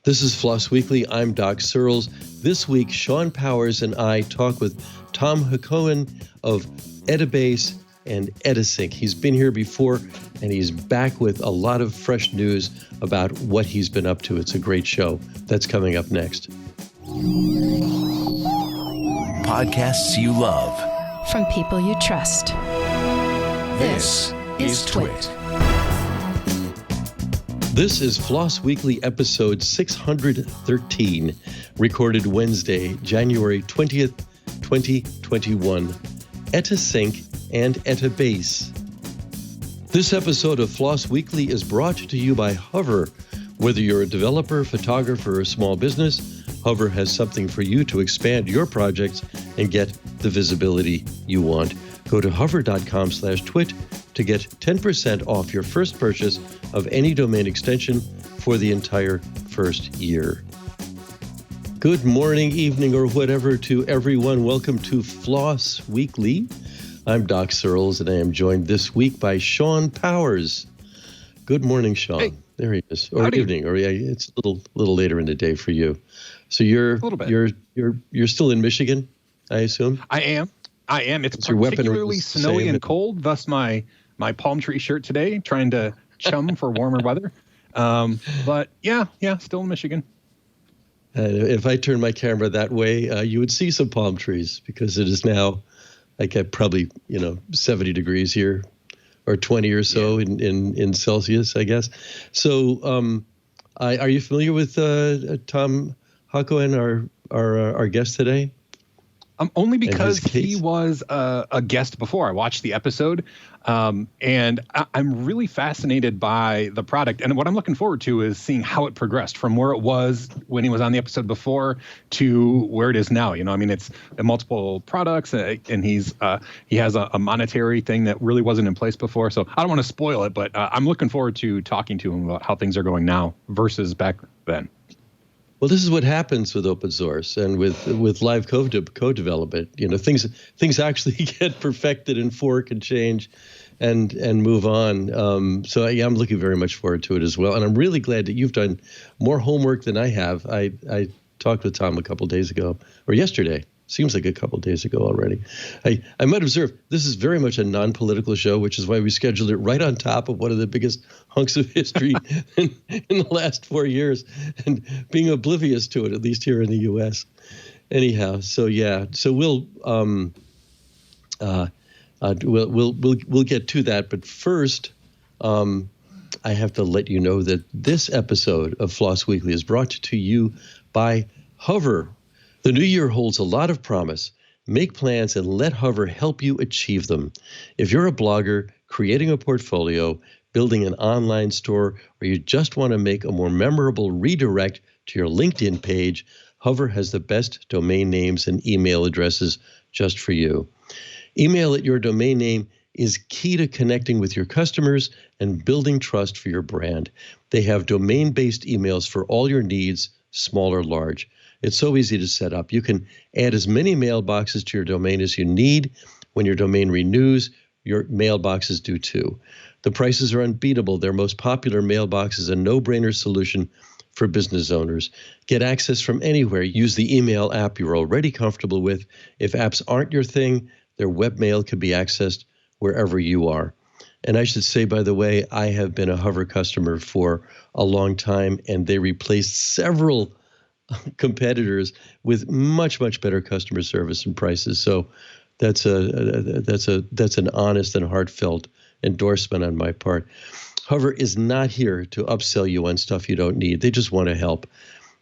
This is FLOSS Weekly. I'm Doc Searls. This week, Shawn Powers and I talk with Tom Hacohen of Etebase and EteSync. He's been here before, and he's back with a lot of fresh news about what he's been up to. It's a great show. That's coming up next. Podcasts you love. From people you trust. This is TWiT. This is FLOSS Weekly episode 613, recorded Wednesday, January 20th, 2021. EteSync and Etebase. This episode of FLOSS Weekly is brought to you by Hover. Whether you're a developer, photographer, or small business, Hover has something for you to expand your projects and get the visibility you want. Go to hover.com/twit to get 10% off your first purchase of any domain extension for the entire first year. Good morning, evening, or whatever to everyone. Welcome to FLOSS Weekly. I'm Doc Searls, and I am joined this week by Shawn Powers. Good morning, Shawn. Hey. There he is. Or evening, or yeah, it's a little later in the day for you. So you're still in Michigan, I assume? I am. It's your particularly snowy and cold, thus my palm tree shirt today, trying to chum for warmer weather. But yeah, still in Michigan. If I turn my camera that way, you would see some palm trees, because it is now like at probably 70 degrees here, or 20 or so in Celsius, I guess. So are you familiar with Tom Hacohen, our guest today? Only because he was a guest before. I watched the episode, and I'm really fascinated by the product. And what I'm looking forward to is seeing how it progressed from where it was when he was on the episode before to where it is now. It's multiple products, and he has a monetary thing that really wasn't in place before. So I don't want to spoil it, but I'm looking forward to talking to him about how things are going now versus back then. Well, this is what happens with open source and with live code development. Things actually get perfected and fork and change and move on. So I'm looking very much forward to it as well. And I'm really glad that you've done more homework than I have. I talked with Tom a couple days ago, or yesterday. Seems like a couple days ago already. I might observe this is very much a non-political show, which is why we scheduled it right on top of one of the biggest hunks of history in the last 4 years, and being oblivious to it, at least here in the U.S. Anyhow, so we'll get to that. But first, I have to let you know that this episode of FLOSS Weekly is brought to you by Hover. The new year holds a lot of promise. Make plans and let Hover help you achieve them. If you're a blogger, creating a portfolio, building an online store, or you just want to make a more memorable redirect to your LinkedIn page, Hover has the best domain names and email addresses just for you. Email at your domain name is key to connecting with your customers and building trust for your brand. They have domain-based emails for all your needs, small or large. It's so easy to set up. You can add as many mailboxes to your domain as you need. When your domain renews, your mailboxes do too. The prices are unbeatable. Their most popular mailbox is a no-brainer solution for business owners. Get access from anywhere. Use the email app you're already comfortable with. If apps aren't your thing, their webmail can be accessed wherever you are. And I should say, by the way, I have been a Hover customer for a long time, and they replaced several competitors with much better customer service and prices. So that's an honest and heartfelt endorsement on my part. Hover is not here to upsell you on stuff you don't need. They just want to help.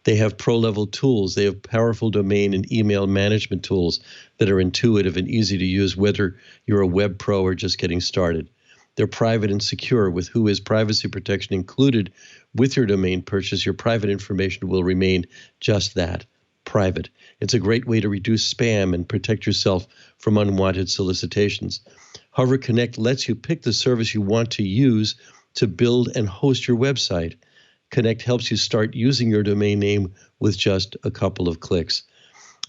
They have pro-level tools. They have powerful domain and email management tools that are intuitive and easy to use, whether you're a web pro or just getting started. They're private and secure with WHOIS privacy protection included with your domain purchase. Your private information will remain just that, private. It's a great way to reduce spam and protect yourself from unwanted solicitations. Hover Connect lets you pick the service you want to use to build and host your website. Connect helps you start using your domain name with just a couple of clicks.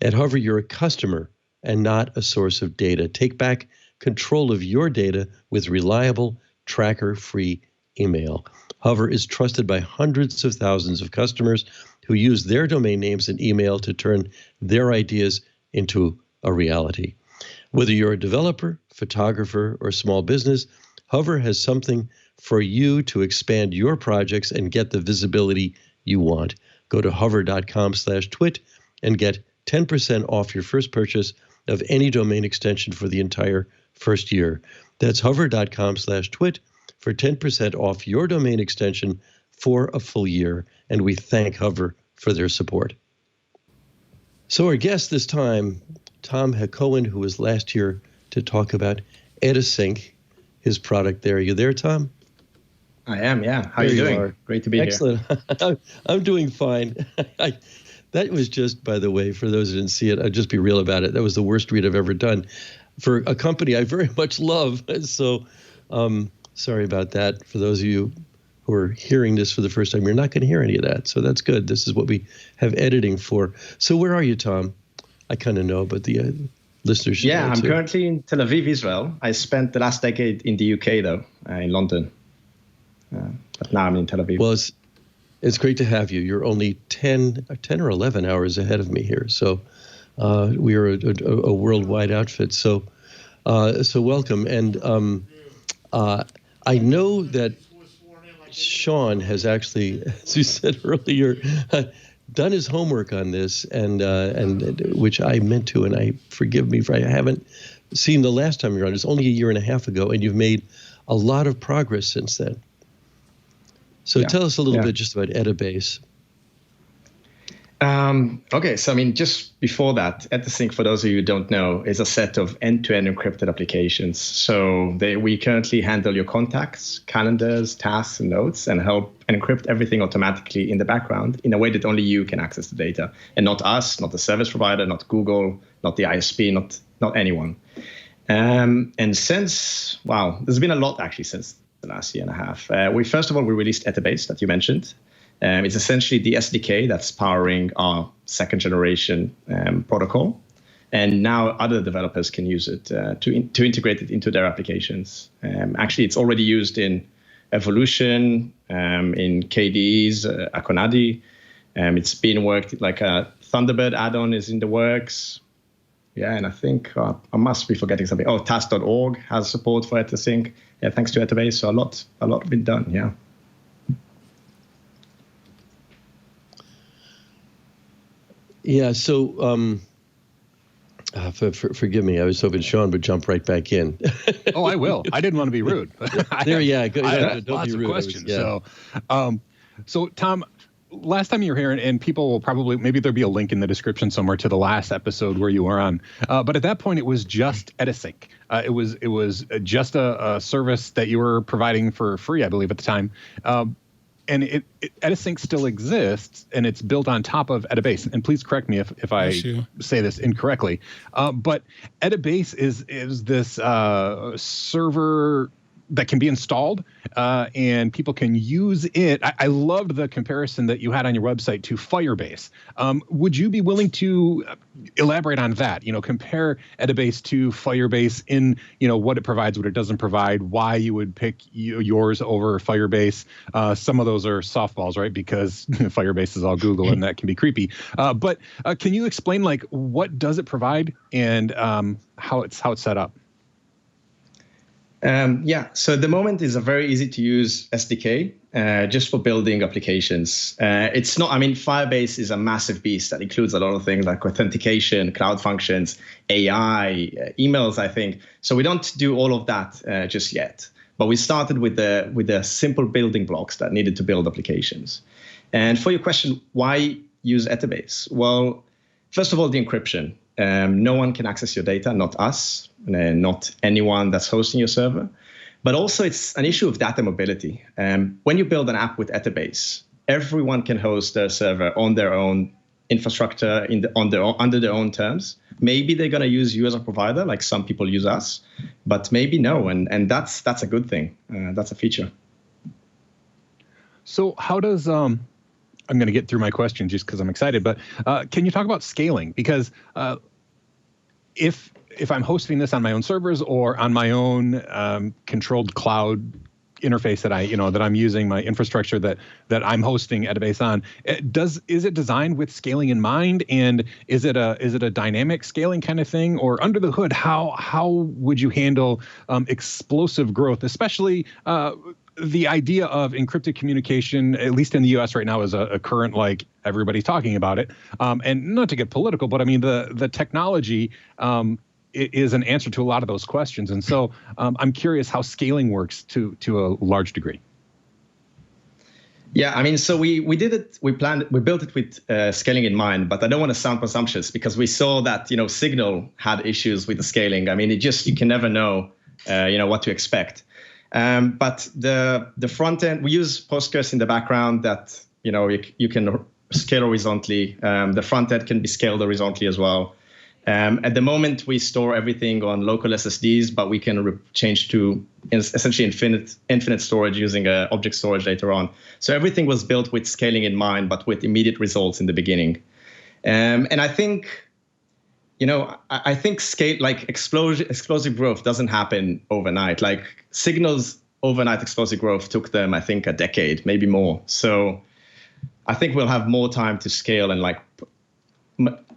At Hover, you're a customer and not a source of data. Take back control of your data with reliable, tracker-free email. Hover is trusted by hundreds of thousands of customers who use their domain names and email to turn their ideas into a reality. Whether you're a developer, photographer, or small business, Hover has something for you to expand your projects and get the visibility you want. Go to hover.com/twit and get 10% off your first purchase of any domain extension for the entire first year. That's hover.com/twit for 10% off your domain extension for a full year. And we thank Hover for their support. So our guest this time, Tom Hacohen, who was last here to talk about EteSync, his product there. Are you there, Tom? I am, yeah. How are you doing? Great to be Excellent. Here. Excellent. I'm doing fine. That was just, by the way, for those who didn't see it, I'll just be real about it. That was the worst read I've ever done for a company I very much love. So sorry about that. For those of you who are hearing this for the first time, you're not going to hear any of that. So that's good. This is what we have editing for. So where are you, Tom? I kind of know, but the listeners should know I'm too. currently in Tel Aviv, Israel. I spent the last decade in the UK, though, in London. But now I'm in Tel Aviv. Well, it's great to have you. You're only 10 or 11 hours ahead of me here. So we are a worldwide outfit. So welcome. And I know that Shawn has actually, as you said earlier, done his homework on this, and which I meant to, and I forgive me for I haven't seen the last time you were on. It's only a year and a half ago, and you've made a lot of progress since then. So tell us a little bit just about Etebase. Okay, so I mean, just before that, EteSync, for those of you who don't know, is a set of end-to-end encrypted applications. So we currently handle your contacts, calendars, tasks, and notes, and help encrypt everything automatically in the background in a way that only you can access the data, and not us, not the service provider, not Google, not the ISP, not anyone. And since, there's been a lot actually since the last year and a half. First of all, we released Etebase that you mentioned. It's essentially the SDK that's powering our second generation protocol. And now other developers can use it to integrate it into their applications. Actually, it's already used in Evolution, in KDE's Akonadi. It's been worked, like a Thunderbird add-on is in the works. Yeah, and I think I must be forgetting something. Oh, task.org has support for EteSync. Yeah, thanks to Etebase. So a lot been done, yeah. Yeah, so forgive me. I was hoping Shawn would jump right back in. Oh, I will. I didn't want to be rude. There, yeah. Don't lots be rude. Of questions. So Tom, last time you were here, and people will probably, maybe there'll be a link in the description somewhere to the last episode where you were on. But at that point, it was just EteSync. It was just a service that you were providing for free, I believe, at the time. And EteSync still exists, and it's built on top of Etebase. And please correct me if I say this incorrectly. But Etebase is this server that can be installed, and people can use it. I loved the comparison that you had on your website to Firebase. Would you be willing to elaborate on that? Compare Etebase to Firebase in, what it provides, what it doesn't provide, why you would pick yours over Firebase. Some of those are softballs, right? Because Firebase is all Google, and that can be creepy. But can you explain, what does it provide and how it's set up? So at the moment is a very easy to use SDK just for building applications. It's not, Firebase is a massive beast that includes a lot of things like authentication, cloud functions, AI, emails, I think. So we don't do all of that just yet. But we started with the simple building blocks that needed to build applications. And for your question, why use Etebase? Well, first of all, the encryption. No one can access your data, not us, not anyone that's hosting your server. But also it's an issue of data mobility. When you build an app with Etebase, everyone can host their server on their own infrastructure under their own terms. Maybe they're going to use you as a provider, like some people use us, but maybe no. And that's a good thing. That's a feature. So how does I'm going to get through my question just because I'm excited, but can you talk about scaling? Because if I'm hosting this on my own servers or on my own controlled cloud interface that I'm using, my infrastructure that I'm hosting Etebase on, is it designed with scaling in mind, and is it a dynamic scaling kind of thing, or under the hood, how would you handle explosive growth, especially the idea of encrypted communication, at least in the U.S. right now, is a current, like, everybody's talking about it. And not to get political, but I mean, the technology is an answer to a lot of those questions. And so I'm curious how scaling works to a large degree. Yeah, I mean, so we did it, we built it with scaling in mind, but I don't want to sound presumptuous because we saw that, Signal had issues with the scaling. I mean, you can never know, what to expect. But the front end, we use Postgres in the background that, you can scale horizontally. The front end can be scaled horizontally as well. At the moment, we store everything on local SSDs, but we can change to essentially infinite storage using object storage later on. So everything was built with scaling in mind, but with immediate results in the beginning. And I think, I think scale, like explosive growth doesn't happen overnight. Like Signal's overnight explosive growth took them, I think, a decade, maybe more. So I think we'll have more time to scale and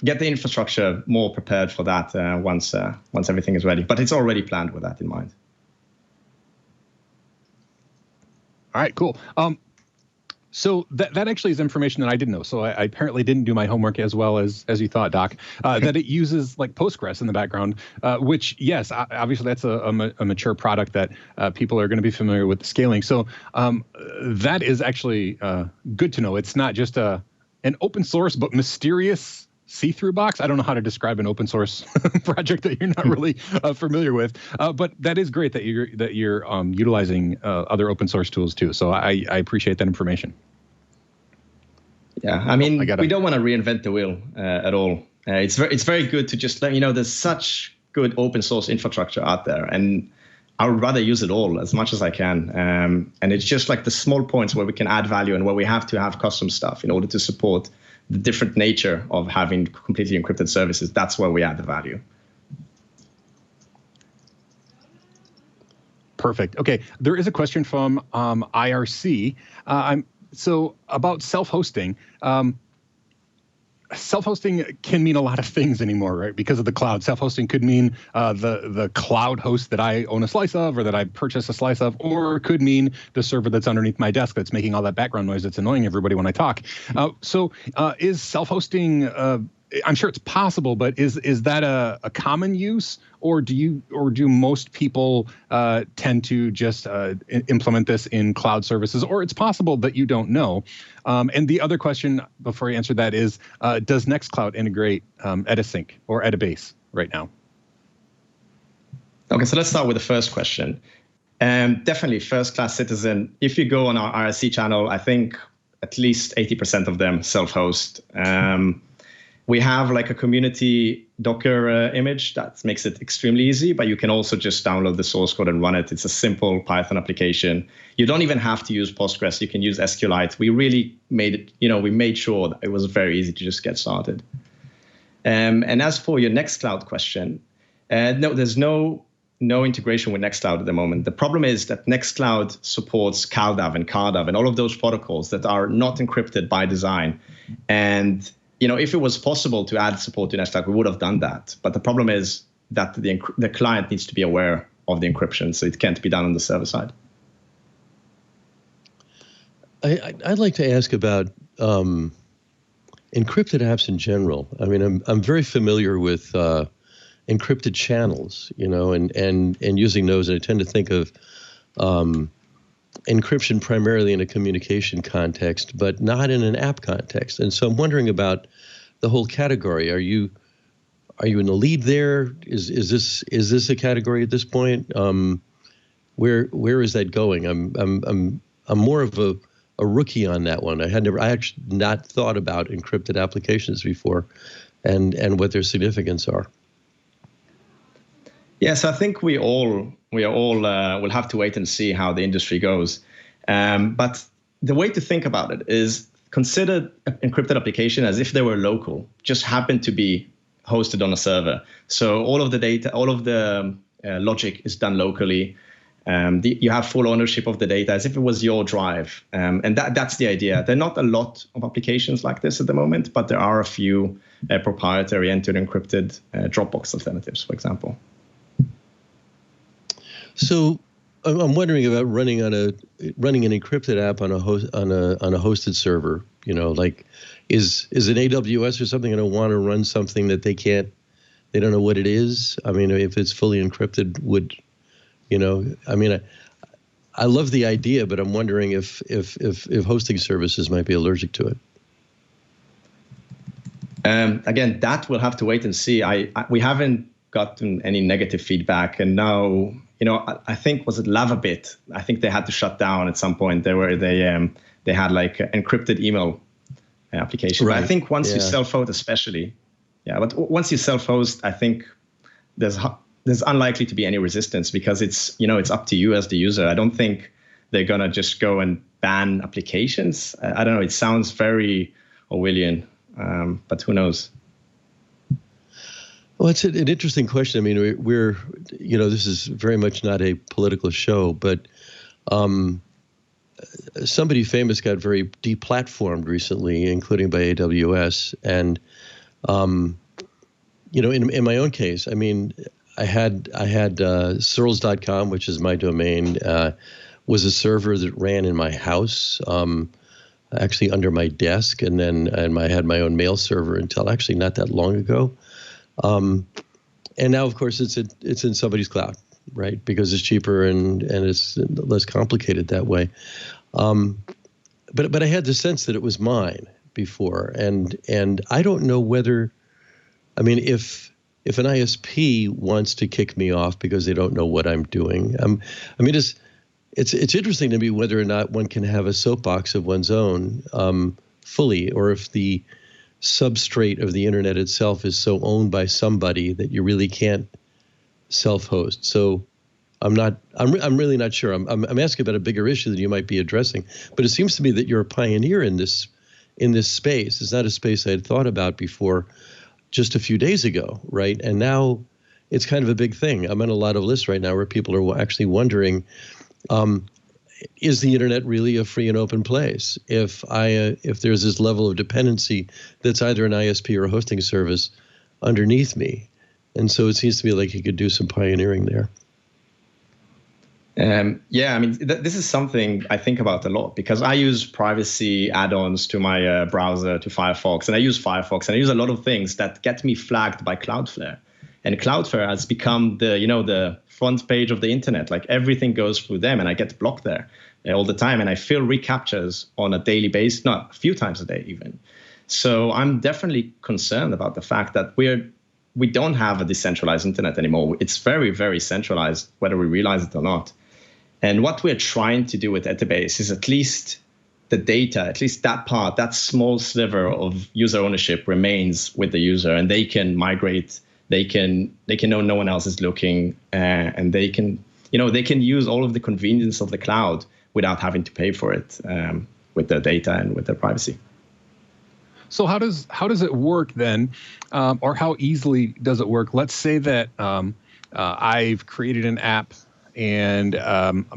get the infrastructure more prepared for that once everything is ready. But it's already planned with that in mind. All right, cool. So that actually is information that I didn't know. So I apparently didn't do my homework as well as you thought, Doc. That it uses like Postgres in the background, which, yes, obviously that's a mature product that people are going to be familiar with scaling. So that is actually good to know. It's not just an open source but mysterious see-through box. I don't know how to describe an open source project that you're not really familiar with, but that is great that you're utilizing other open source tools too. So I appreciate that information. Yeah, I mean, we don't want to reinvent the wheel at all. It's very good to just let there's such good open source infrastructure out there, and I would rather use it all as much as I can. And it's just like the small points where we can add value and where we have to have custom stuff in order to support the different nature of having completely encrypted services. That's where we add the value. Perfect. Okay, there is a question from IRC. So about self-hosting. Self-hosting can mean a lot of things anymore, right? Because of the cloud. Self-hosting could mean the cloud host that I own a slice of or that I purchase a slice of, or it could mean the server that's underneath my desk that's making all that background noise that's annoying everybody when I talk. So is self-hosting, I'm sure it's possible, but is that a common use, or do most people tend to just implement this in cloud services, or it's possible that you don't know? And the other question before I answer that is, does Nextcloud integrate EteSync or Etebase right now? Okay, so let's start with the first question. Definitely first-class citizen. If you go on our IRC channel, I think at least 80% of them self-host. We have like a community Docker image that makes it extremely easy, but you can also just download the source code and run it. It's a simple Python application. You don't even have to use Postgres. You can use SQLite. We really made it, we made sure that it was very easy to just get started. And as for your Nextcloud question, no, there's no integration with Nextcloud at the moment. The problem is that Nextcloud supports CalDAV and CARDAV and all of those protocols that are not encrypted by design. And if it was possible to add support to Nextcloud, we would have done that. But the problem is that the client needs to be aware of the encryption, so it can't be done on the server side. I'd like to ask about encrypted apps in general. I mean, I'm very familiar with encrypted channels, and using those. And I tend to think of encryption primarily in a communication context, but not in an app context. And so I'm wondering about the whole category. Are you in the lead there? Is this a category at this point? Where is that going? I'm more of a rookie on that one. I actually not thought about encrypted applications before, and what their significance are. Yes, I think we all will have to wait and see how the industry goes. But the way to think about it is consider encrypted application as if they were local, just happen to be hosted on a server. So all of the data, all of the logic is done locally. You have full ownership of the data as if it was your drive. And that's the idea. There are not a lot of applications like this at the moment, but there are a few proprietary end-to-end encrypted Dropbox alternatives, for example. So I'm wondering about running an encrypted app on a hosted server. Like is an AWS or something going to want to run something that they don't know what it is? I mean, if it's fully encrypted, I love the idea, but I'm wondering if hosting services might be allergic to it. Again, that we'll have to wait and see. We haven't gotten any negative feedback, and now, I think, was it Lavabit? I think they had to shut down at some point. They had like encrypted email application. Right. But I think once you self-host, especially, but once you self-host, I think there's unlikely to be any resistance, because it's up to you as the user. I don't think they're gonna just go and ban applications. I don't know. It sounds very Orwellian, but who knows? Well, it's an interesting question. I mean, we're this is very much not a political show, but somebody famous got very deplatformed recently, including by AWS. And, in my own case, I mean, I had Searls.com, which is my domain, was a server that ran in my house, actually under my desk, and I had my own mail server until actually not that long ago. And now, of course, it's in somebody's cloud, right? Because it's cheaper and it's less complicated that way. But I had the sense that it was mine before, and I don't know whether, I mean, if an ISP wants to kick me off because they don't know what I'm doing, I mean, it's interesting to me whether or not one can have a soapbox of one's own fully, or if the substrate of the internet itself is so owned by somebody that you really can't self-host. So I'm really not sure. I'm asking about a bigger issue that you might be addressing, but it seems to me that you're a pioneer in this space. It's not a space I had thought about before just a few days ago, right? And now it's kind of a big thing. I'm on a lot of lists right now where people are actually wondering, is the internet really a free and open place? If there's this level of dependency that's either an ISP or a hosting service underneath me. And so it seems to me like you could do some pioneering there. I mean, this is something I think about a lot, because I use privacy add-ons to my browser, to Firefox, and I use Firefox, and I use a lot of things that get me flagged by Cloudflare. And Cloudflare has become the front page of the internet. Like, everything goes through them, and I get blocked there all the time. And I fill recaptchas on a daily basis, not a few times a day even. So I'm definitely concerned about the fact that we don't have a decentralized internet anymore. It's very, very centralized, whether we realize it or not. And what we're trying to do with Etebase is at least the data, at least that part, that small sliver of user ownership remains with the user, and they can migrate. They can know no one else is looking, and they can use all of the convenience of the cloud without having to pay for it with their data and with their privacy. So how does it work then, or how easily does it work? Let's say that I've created an app, and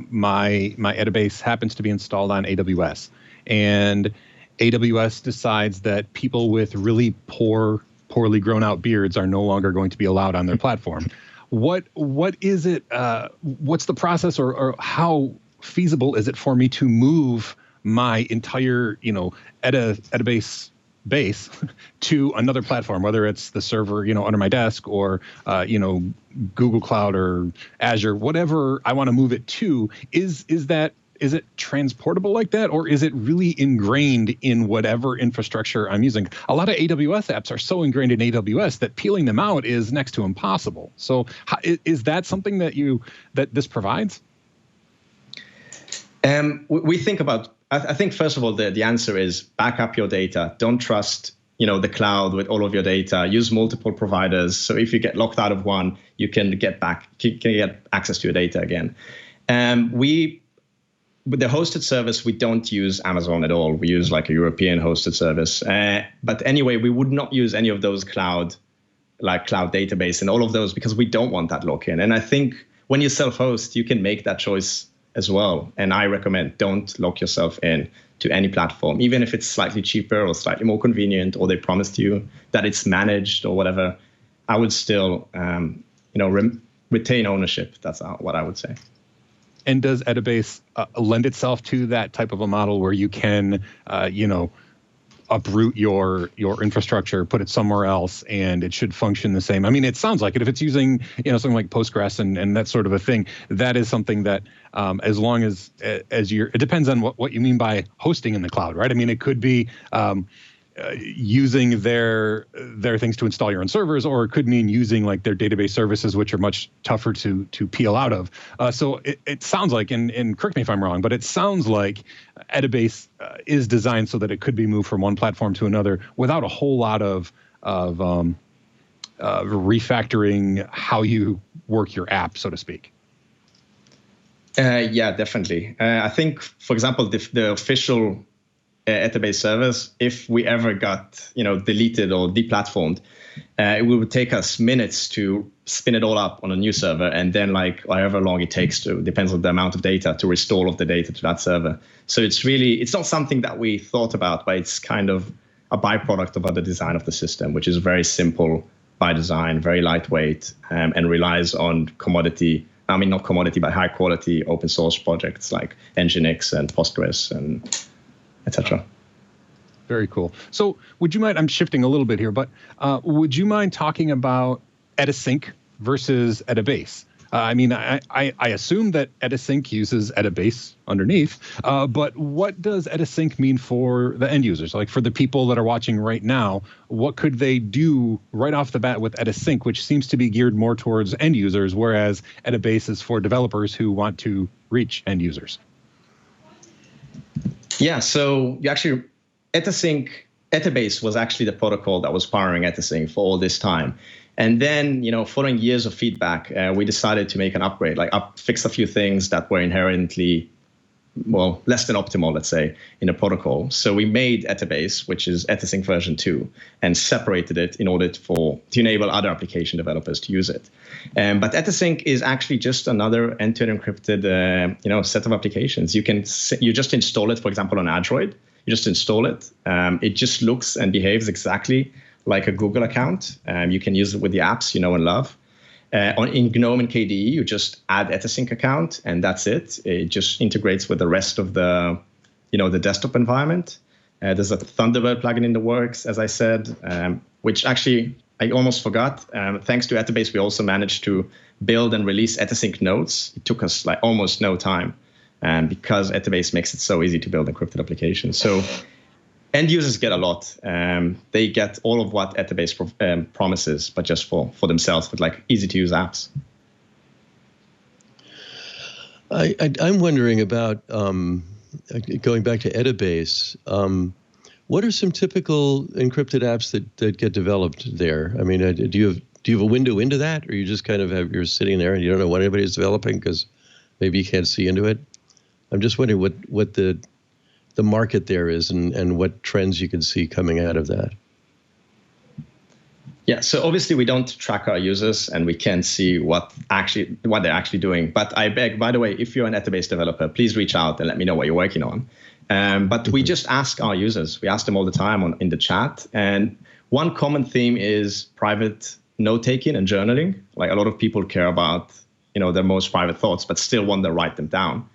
my Etebase happens to be installed on AWS, and AWS decides that people with really poorly grown out beards are no longer going to be allowed on their platform. What is it? What's the process, or how feasible is it for me to move my entire Etebase base to another platform, whether it's the server under my desk, or Google Cloud or Azure, whatever I want to move it to? Is it transportable like that, or is it really ingrained in whatever infrastructure I'm using? A lot of AWS apps are so ingrained in AWS that peeling them out is next to impossible. So is that something that this provides? We think about, I think, first of all, the answer is back up your data. Don't trust, the cloud with all of your data. Use multiple providers. So if you get locked out of one, you can get access to your data again. With the hosted service, we don't use Amazon at all. We use like a European hosted service. But anyway, we would not use any of those cloud database and all of those, because we don't want that lock-in. And I think when you self-host, you can make that choice as well. And I recommend don't lock yourself in to any platform, even if it's slightly cheaper or slightly more convenient, or they promised you that it's managed or whatever. I would still, retain ownership. That's what I would say. And does Etebase lend itself to that type of a model where you can, uproot your infrastructure, put it somewhere else, and it should function the same? I mean, it sounds like it. If it's using, something like Postgres and that sort of a thing, that is something that, as long as it depends on what you mean by hosting in the cloud, right? I mean, it could be using their things to install your own servers, or it could mean using like their database services, which are much tougher to peel out of. So it sounds like, and correct me if I'm wrong, but it sounds like Etebase is designed so that it could be moved from one platform to another without a whole lot of refactoring how you work your app, so to speak. Yeah, definitely. I think, for example, the official Etebase servers, if we ever got deleted or deplatformed, it would take us minutes to spin it all up on a new server, and then like however long it takes depends on the amount of data, to restore all of the data to that server. So it's not something that we thought about, but it's kind of a byproduct of the design of the system, which is very simple by design, very lightweight, and relies on not commodity, but high quality open source projects like Nginx and Postgres and etc. Very cool. So would you mind, I'm shifting a little bit here, but would you mind talking about EteSync versus Etebase? I mean, I assume that EteSync uses Etebase underneath, but what does EteSync mean for the end users? Like for the people that are watching right now, what could they do right off the bat with EteSync, which seems to be geared more towards end users, whereas Etebase is for developers who want to reach end users? Yeah, so Etebase was actually the protocol that was powering EteSync for all this time. And then, following years of feedback, we decided to make an upgrade, fix a few things that were inherently, less than optimal, let's say, in the protocol. So we made Etebase, which is EteSync version 2, and separated it in order to enable other application developers to use it. But EteSync is actually just another end-to-end encrypted, set of applications. You just install it, for example, on Android. You just install it. It just looks and behaves exactly like a Google account. You can use it with the apps you know and love. In GNOME and KDE, you just add EteSync account, and that's it. It just integrates with the rest of the desktop environment. There's a Thunderbird plugin in the works, as I said, which actually I almost forgot. Thanks to Etebase, we also managed to build and release EteSync nodes. It took us almost no time, because Etebase makes it so easy to build encrypted applications. So end users get a lot. They get all of what Etebase promises, but just for themselves with easy to use apps. I'm wondering about going back to Etebase. What are some typical encrypted apps that get developed there? I mean, do you have a window into that, or you just kind of you're sitting there and you don't know what anybody's developing because maybe you can't see into it? I'm just wondering what the market there is and what trends you can see coming out of that. Yeah, so obviously we don't track our users and we can't see what they're actually doing. But I beg, by the way, if you're an Etebase developer, please reach out and let me know what you're working on. But we just ask our users. We ask them all the time in the chat. And one common theme is private note-taking and journaling. A lot of people care about their most private thoughts, but still want to write them down.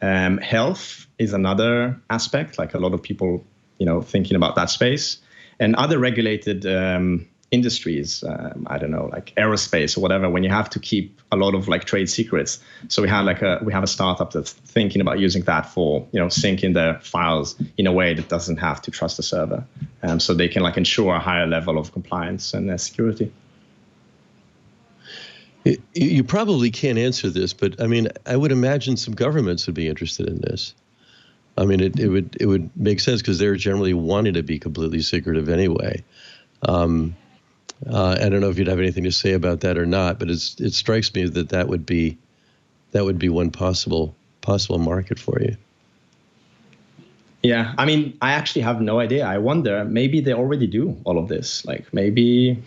Health is another aspect, a lot of people, thinking about that space. And other regulated industries, I don't know, aerospace or whatever, when you have to keep a lot of trade secrets. So we have a startup that's thinking about using that for, syncing their files in a way that doesn't have to trust the server. So they can ensure a higher level of compliance and security. You probably can't answer this, but I mean, I would imagine some governments would be interested in this. I mean, it would make sense because they're generally wanting to be completely secretive anyway. I don't know if you'd have anything to say about that or not, but it strikes me that would be one possible market for you. Yeah, I mean, I actually have no idea. I wonder, maybe they already do all of this. Maybe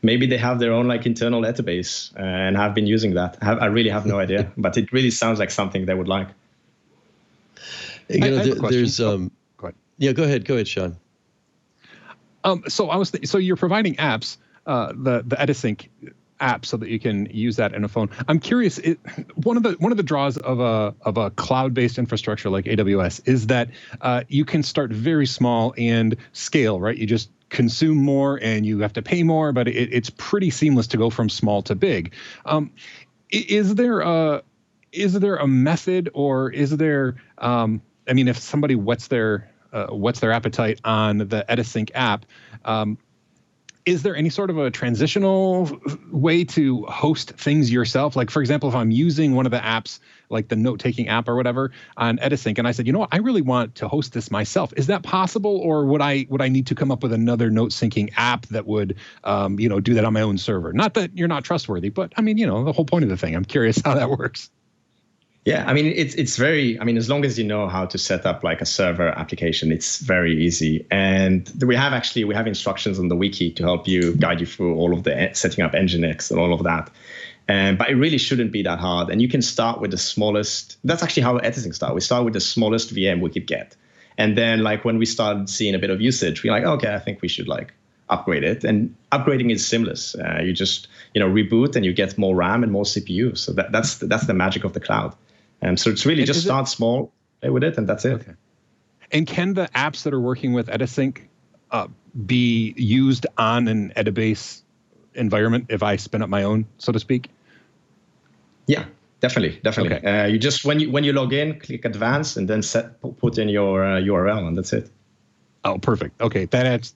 maybe they have their own like internal Etebase and have been using that. I really have no idea, but it really sounds like something they would like. You know, there's go ahead. Yeah, go ahead, Shawn. So you're providing apps, the EteSync app, so that you can use that in a phone. I'm curious. One of the draws of a cloud-based infrastructure like AWS is that you can start very small and scale. Right, you just consume more and you have to pay more, but it's pretty seamless to go from small to big. Is there a method, or is there? I mean, if somebody whets their appetite on the EteSync app, is there any sort of a transitional way to host things yourself? Like, for example, if I'm using one of the apps, like the note-taking app or whatever on EteSync, and I said, you know what, I really want to host this myself. Is that possible, or would I need to come up with another note-syncing app that would, do that on my own server? Not that you're not trustworthy, but I mean, the whole point of the thing. I'm curious how that works. Yeah, I mean, it's very, I mean, as long as you know how to set up like a server application, it's very easy. And we have instructions on the wiki to help you, guide you through all of the setting up Nginx and all of that. But it really shouldn't be that hard. And you can start with the smallest. That's actually how EteSync started. We start with the smallest VM we could get. And then like when we started seeing a bit of usage, we're like, okay, I think we should like upgrade it. And upgrading is seamless. You just, reboot and you get more RAM and more CPU. So that's the magic of the cloud. So it's really just start small, play with it, and that's it. Okay. And can the apps that are working with EteSync be used on an Etebase environment if I spin up my own, so to speak? Yeah, definitely. Okay. You just when you log in, click Advanced, and then put in your URL, and that's it. Oh, perfect. Okay, that's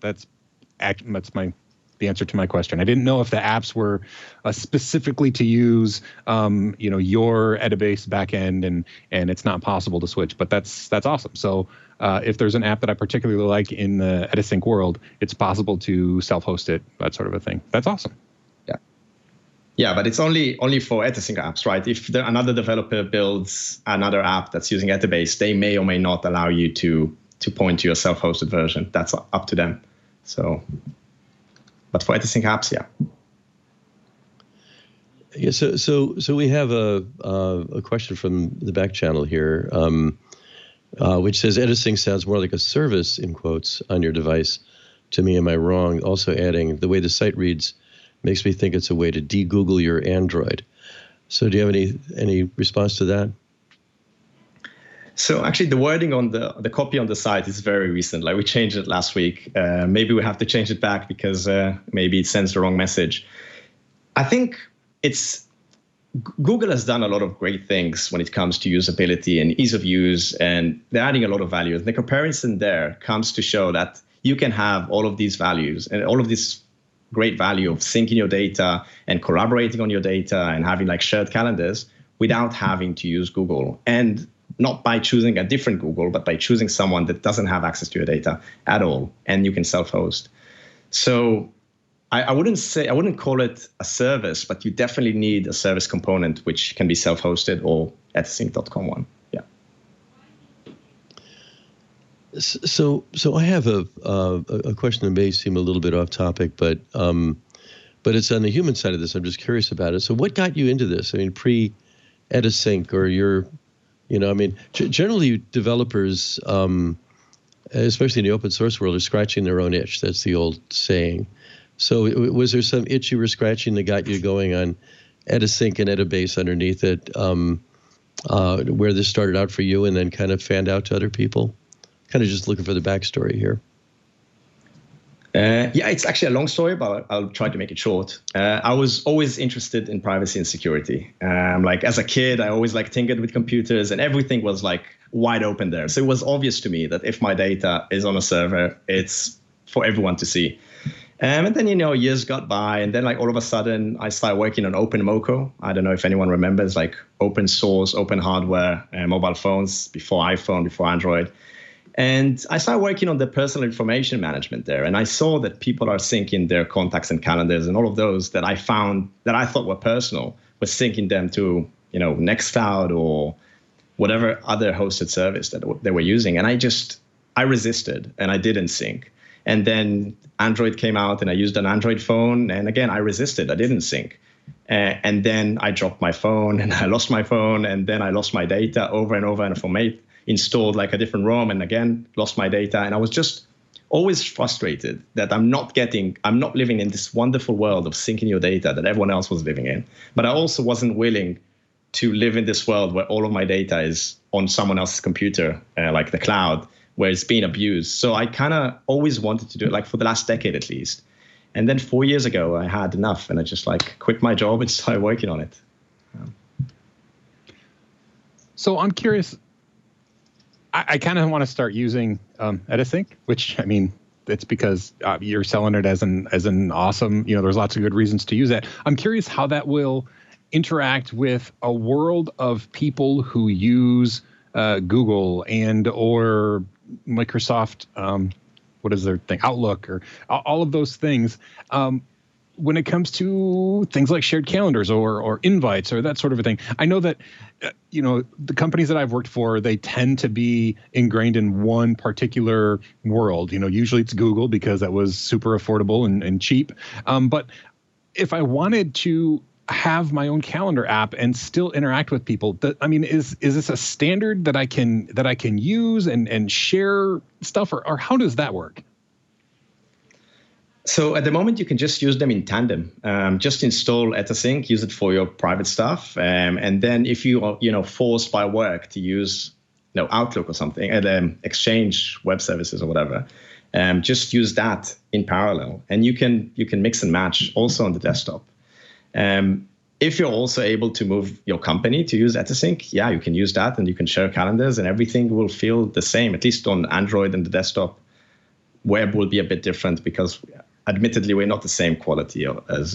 the answer to my question. I didn't know if the apps were specifically to use, your Etebase backend, and it's not possible to switch. But that's awesome. So if there's an app that I particularly like in the EteSync world, it's possible to self-host it, that sort of a thing. That's awesome. Yeah, but it's only for EteSync apps, right? If another developer builds another app that's using Etebase, they may or may not allow you to point to your self-hosted version. That's up to them. So. But for EteSync apps, yeah. Yeah. So we have a question from the back channel here, which says EteSync sounds more like a service in quotes on your device. To me, am I wrong? Also adding the way the site reads makes me think it's a way to de-Google your Android. So do you have any response to that? So actually, the wording on the copy on the site is very recent. Like we changed it last week. Maybe we have to change it back because maybe it sends the wrong message. I think Google has done a lot of great things when it comes to usability and ease of use, and they're adding a lot of value. And the comparison there comes to show that you can have all of these values and all of this great value of syncing your data and collaborating on your data and having like shared calendars without having to use Google. And not by choosing a different Google, but by choosing someone that doesn't have access to your data at all, and you can self-host. So I wouldn't call it a service, but you definitely need a service component, which can be self-hosted or etesync.com one. Yeah. So I have a question that may seem a little bit off topic, but it's on the human side of this. I'm just curious about it. So what got you into this? I mean, pre-EteSync or generally developers, especially in the open source world, are scratching their own itch. That's the old saying. So was there some itch you were scratching that got you going on EteSync and Etebase underneath it, where this started out for you and then kind of fanned out to other people? Kind of just looking for the backstory here. It's actually a long story, but I'll try to make it short. I was always interested in privacy and security. Like as a kid, I always tinkered with computers, and everything was like wide open there. So it was obvious to me that if my data is on a server, it's for everyone to see. And then, years got by, and then all of a sudden I started working on OpenMoko. I don't know if anyone remembers, open source, open hardware, mobile phones before iPhone, before Android. And I started working on the personal information management there. And I saw that people are syncing their contacts and calendars and all of those that I found that I thought were personal, was syncing them to, Nextcloud or whatever other hosted service that they were using. And I resisted and I didn't sync. And then Android came out and I used an Android phone. And again, I resisted. I didn't sync. And then I dropped my phone and I lost my phone. And then I lost my data over and over. And I installed like a different ROM and again, lost my data. And I was just always frustrated that I'm not living in this wonderful world of syncing your data that everyone else was living in. But I also wasn't willing to live in this world where all of my data is on someone else's computer, like the cloud, where it's being abused. So I kind of always wanted to do it, like for the last decade at least. And then 4 years ago, I had enough and I just like quit my job and started working on it. So I'm curious, I kind of want to start using EteSync, which, I mean, it's because you're selling it as an awesome, there's lots of good reasons to use that. I'm curious how that will interact with a world of people who use Google and or Microsoft, what is their thing, Outlook, or all of those things. When it comes to things like shared calendars or invites or that sort of a thing, I know that, the companies that I've worked for, they tend to be ingrained in one particular world. Usually it's Google because that was super affordable and cheap. But if I wanted to have my own calendar app and still interact with people, is this a standard that I can use and share stuff, or how does that work? So at the moment, you can just use them in tandem. Just install EteSync, use it for your private stuff, and then if you are forced by work to use Outlook or something, and Exchange web services or whatever, just use that in parallel, and you can mix and match also on the desktop. If you're also able to move your company to use EteSync, yeah, you can use that, and you can share calendars, and everything will feel the same. At least on Android and the desktop, web will be a bit different because, admittedly, we're not the same quality as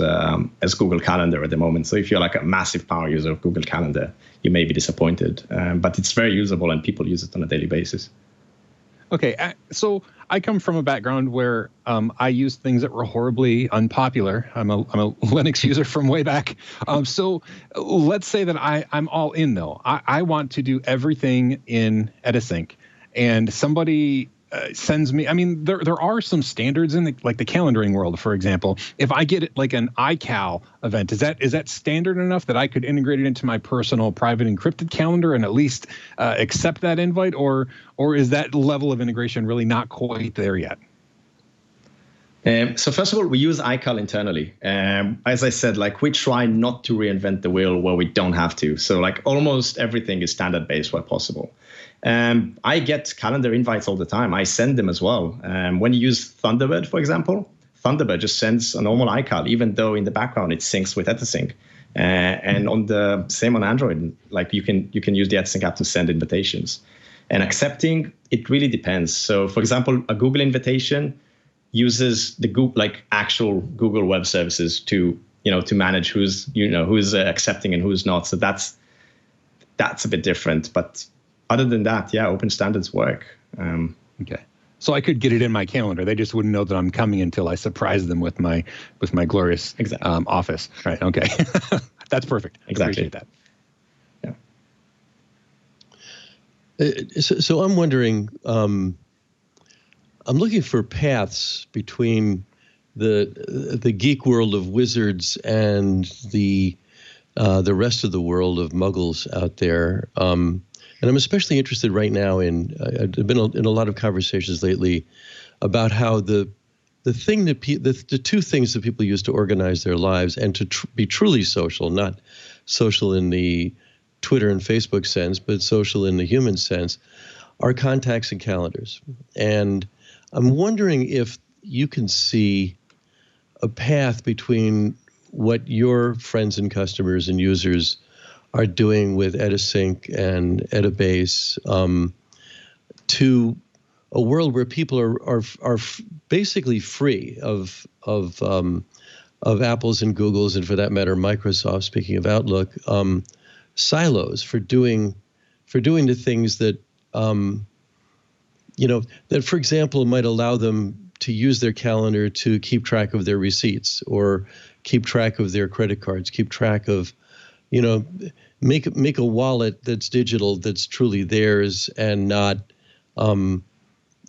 Google Calendar at the moment. So if you're like a massive power user of Google Calendar, you may be disappointed. But it's very usable, and people use it on a daily basis. Okay, so I come from a background where I used things that were horribly unpopular. I'm a Linux user from way back. So let's say that I'm all in, though. I want to do everything in EteSync, and somebody sends me. There are some standards in the calendaring world, for example. If I get like an iCal event, is that standard enough that I could integrate it into my personal private encrypted calendar and at least accept that invite, or is that level of integration really not quite there yet? So first of all, we use iCal internally. As I said, we try not to reinvent the wheel where we don't have to. So almost everything is standard-based where possible. I get calendar invites all the time. I send them as well. When you use Thunderbird, for example, Thunderbird just sends a normal iCal, even though in the background it syncs with EteSync. And on the same on Android, you can use the EteSync app to send invitations. And accepting, it really depends. So, for example, a Google invitation uses the Google, actual Google web services to manage who's accepting and who's not. So that's a bit different. But other than that, yeah, open standards work. Okay. So I could get it in my calendar. They just wouldn't know that I'm coming until I surprise them with my glorious office. Right. Okay. That's perfect. Exactly. Appreciate that. Yeah. So I'm wondering, I'm looking for paths between the geek world of wizards and the rest of the world of muggles out there. And I'm especially interested right now I've been in a lot of conversations lately about how the thing that the two things that people use to organize their lives and to be truly social, not social in the Twitter and Facebook sense, but social in the human sense, are contacts and calendars. And I'm wondering if you can see a path between what your friends and customers and users are doing with EteSync and Etebase to a world where people are basically free of Apple's and Google's, and for that matter, Microsoft, speaking of Outlook, silos for doing the things that that, for example, might allow them to use their calendar to keep track of their receipts or keep track of their credit cards, keep track of, make a wallet that's digital, that's truly theirs and not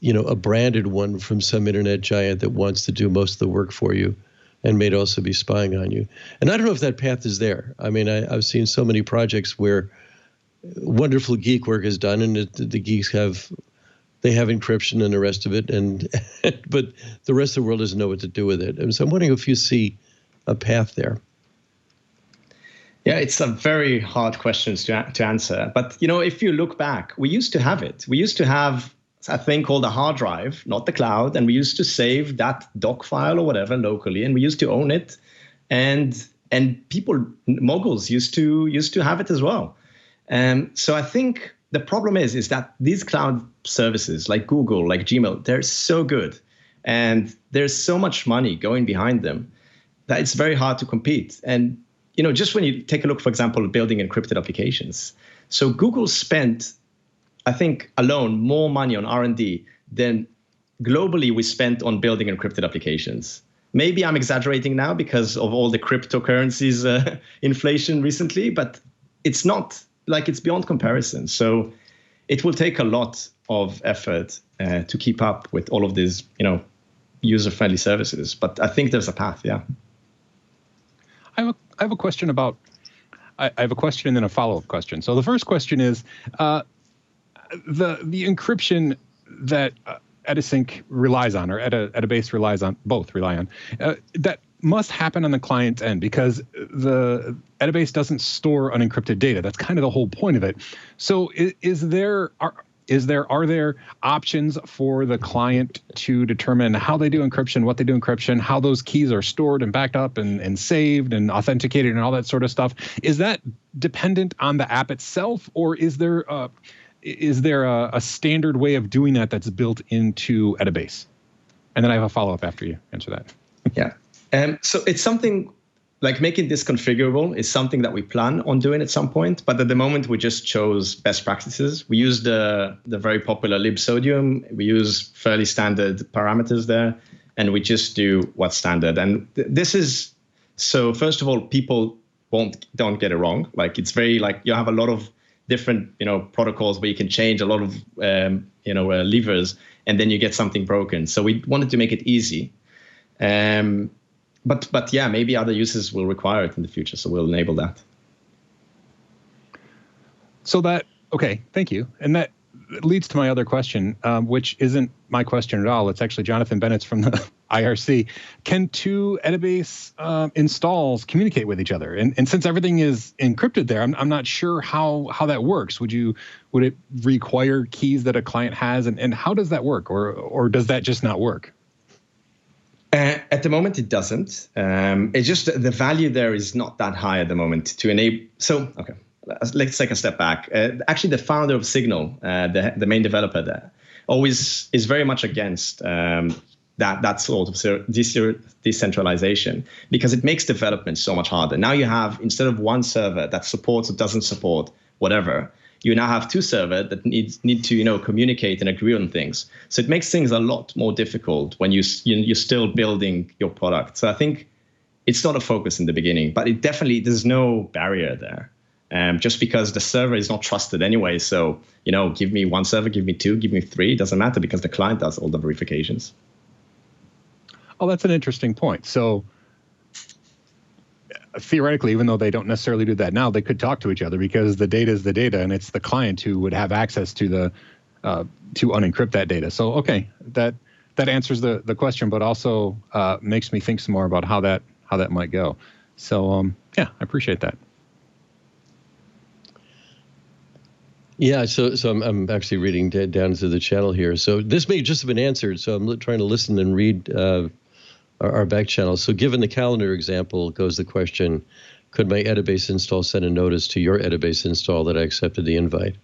a branded one from some internet giant that wants to do most of the work for you and may also be spying on you. And I don't know if that path is there. I mean, I've seen so many projects where wonderful geek work is done, and the geeks have encryption and the rest of it, but the rest of the world doesn't know what to do with it. And so I'm wondering if you see a path there. Yeah, it's a very hard question to answer. But, if you look back, we used to have it. We used to have a thing called a hard drive, not the cloud, and we used to save that doc file or whatever locally, and we used to own it. And people, muggles, used to have it as well. So I think the problem is that these cloud services like Google, like Gmail, they're so good, and there's so much money going behind them that it's very hard to compete. And just when you take a look, for example, building encrypted applications. So Google spent, I think, alone more money on R&D than globally we spent on building encrypted applications. Maybe I'm exaggerating now because of all the cryptocurrencies inflation recently, but it's not like it's beyond comparison. So it will take a lot of effort to keep up with all of these, user-friendly services. But I think there's a path, yeah. I have a question about. I have a question and then a follow-up question. So the first question is, the encryption that EteSync relies on, or Etebase relies on, both rely on, that must happen on the client's end, because the Etebase doesn't store unencrypted data. That's kind of the whole point of it. So are there options for the client to determine how they do encryption, what they do encryption, how those keys are stored and backed up and saved and authenticated and all that sort of stuff? Is that dependent on the app itself, or is there a standard way of doing that that's built into Etebase? And then I have a follow-up after you answer that. Yeah. So it's something like making this configurable is something that we plan on doing at some point. But at the moment, we just chose best practices. We use the very popular libsodium. We use fairly standard parameters there, and we just do what's standard. And this is, so first of all, people don't get it wrong. Like, it's very, like, you have a lot of different, protocols where you can change a lot of, levers, and then you get something broken. So we wanted to make it easy. But yeah, maybe other users will require it in the future, so we'll enable that. So okay, thank you. And that leads to my other question, which isn't my question at all. It's actually Jonathan Bennett's from the IRC. Can two Etebase installs communicate with each other? And since everything is encrypted there, I'm not sure how that works. Would it require keys that a client has? And how does that work? Or does that just not work? At the moment, it doesn't. It's just the value there is not that high at the moment to enable. So, okay, let's take a step back. Actually, the founder of Signal, the main developer there, always is very much against that sort of decentralization, because it makes development so much harder. Now you have, instead of one server that supports or doesn't support whatever, you now have two servers that need to communicate and agree on things. So it makes things a lot more difficult when you're still building your product. So I think it's not a focus in the beginning, but there's no barrier there. Just because the server is not trusted anyway. So give me one server, give me two, give me three. It doesn't matter, because the client does all the verifications. Oh, that's an interesting point. So theoretically, even though they don't necessarily do that now, they could talk to each other, because the data is the data, and it's the client who would have access to to unencrypt that data. So, okay, that answers the question, but also makes me think some more about how that might go. So, yeah, I appreciate that. Yeah, so I'm actually reading down to the channel here. So this may just have been answered. So I'm trying to listen and read our back channel. So given the calendar example, goes the question, could my Etebase install send a notice to your Etebase install that I accepted the invite?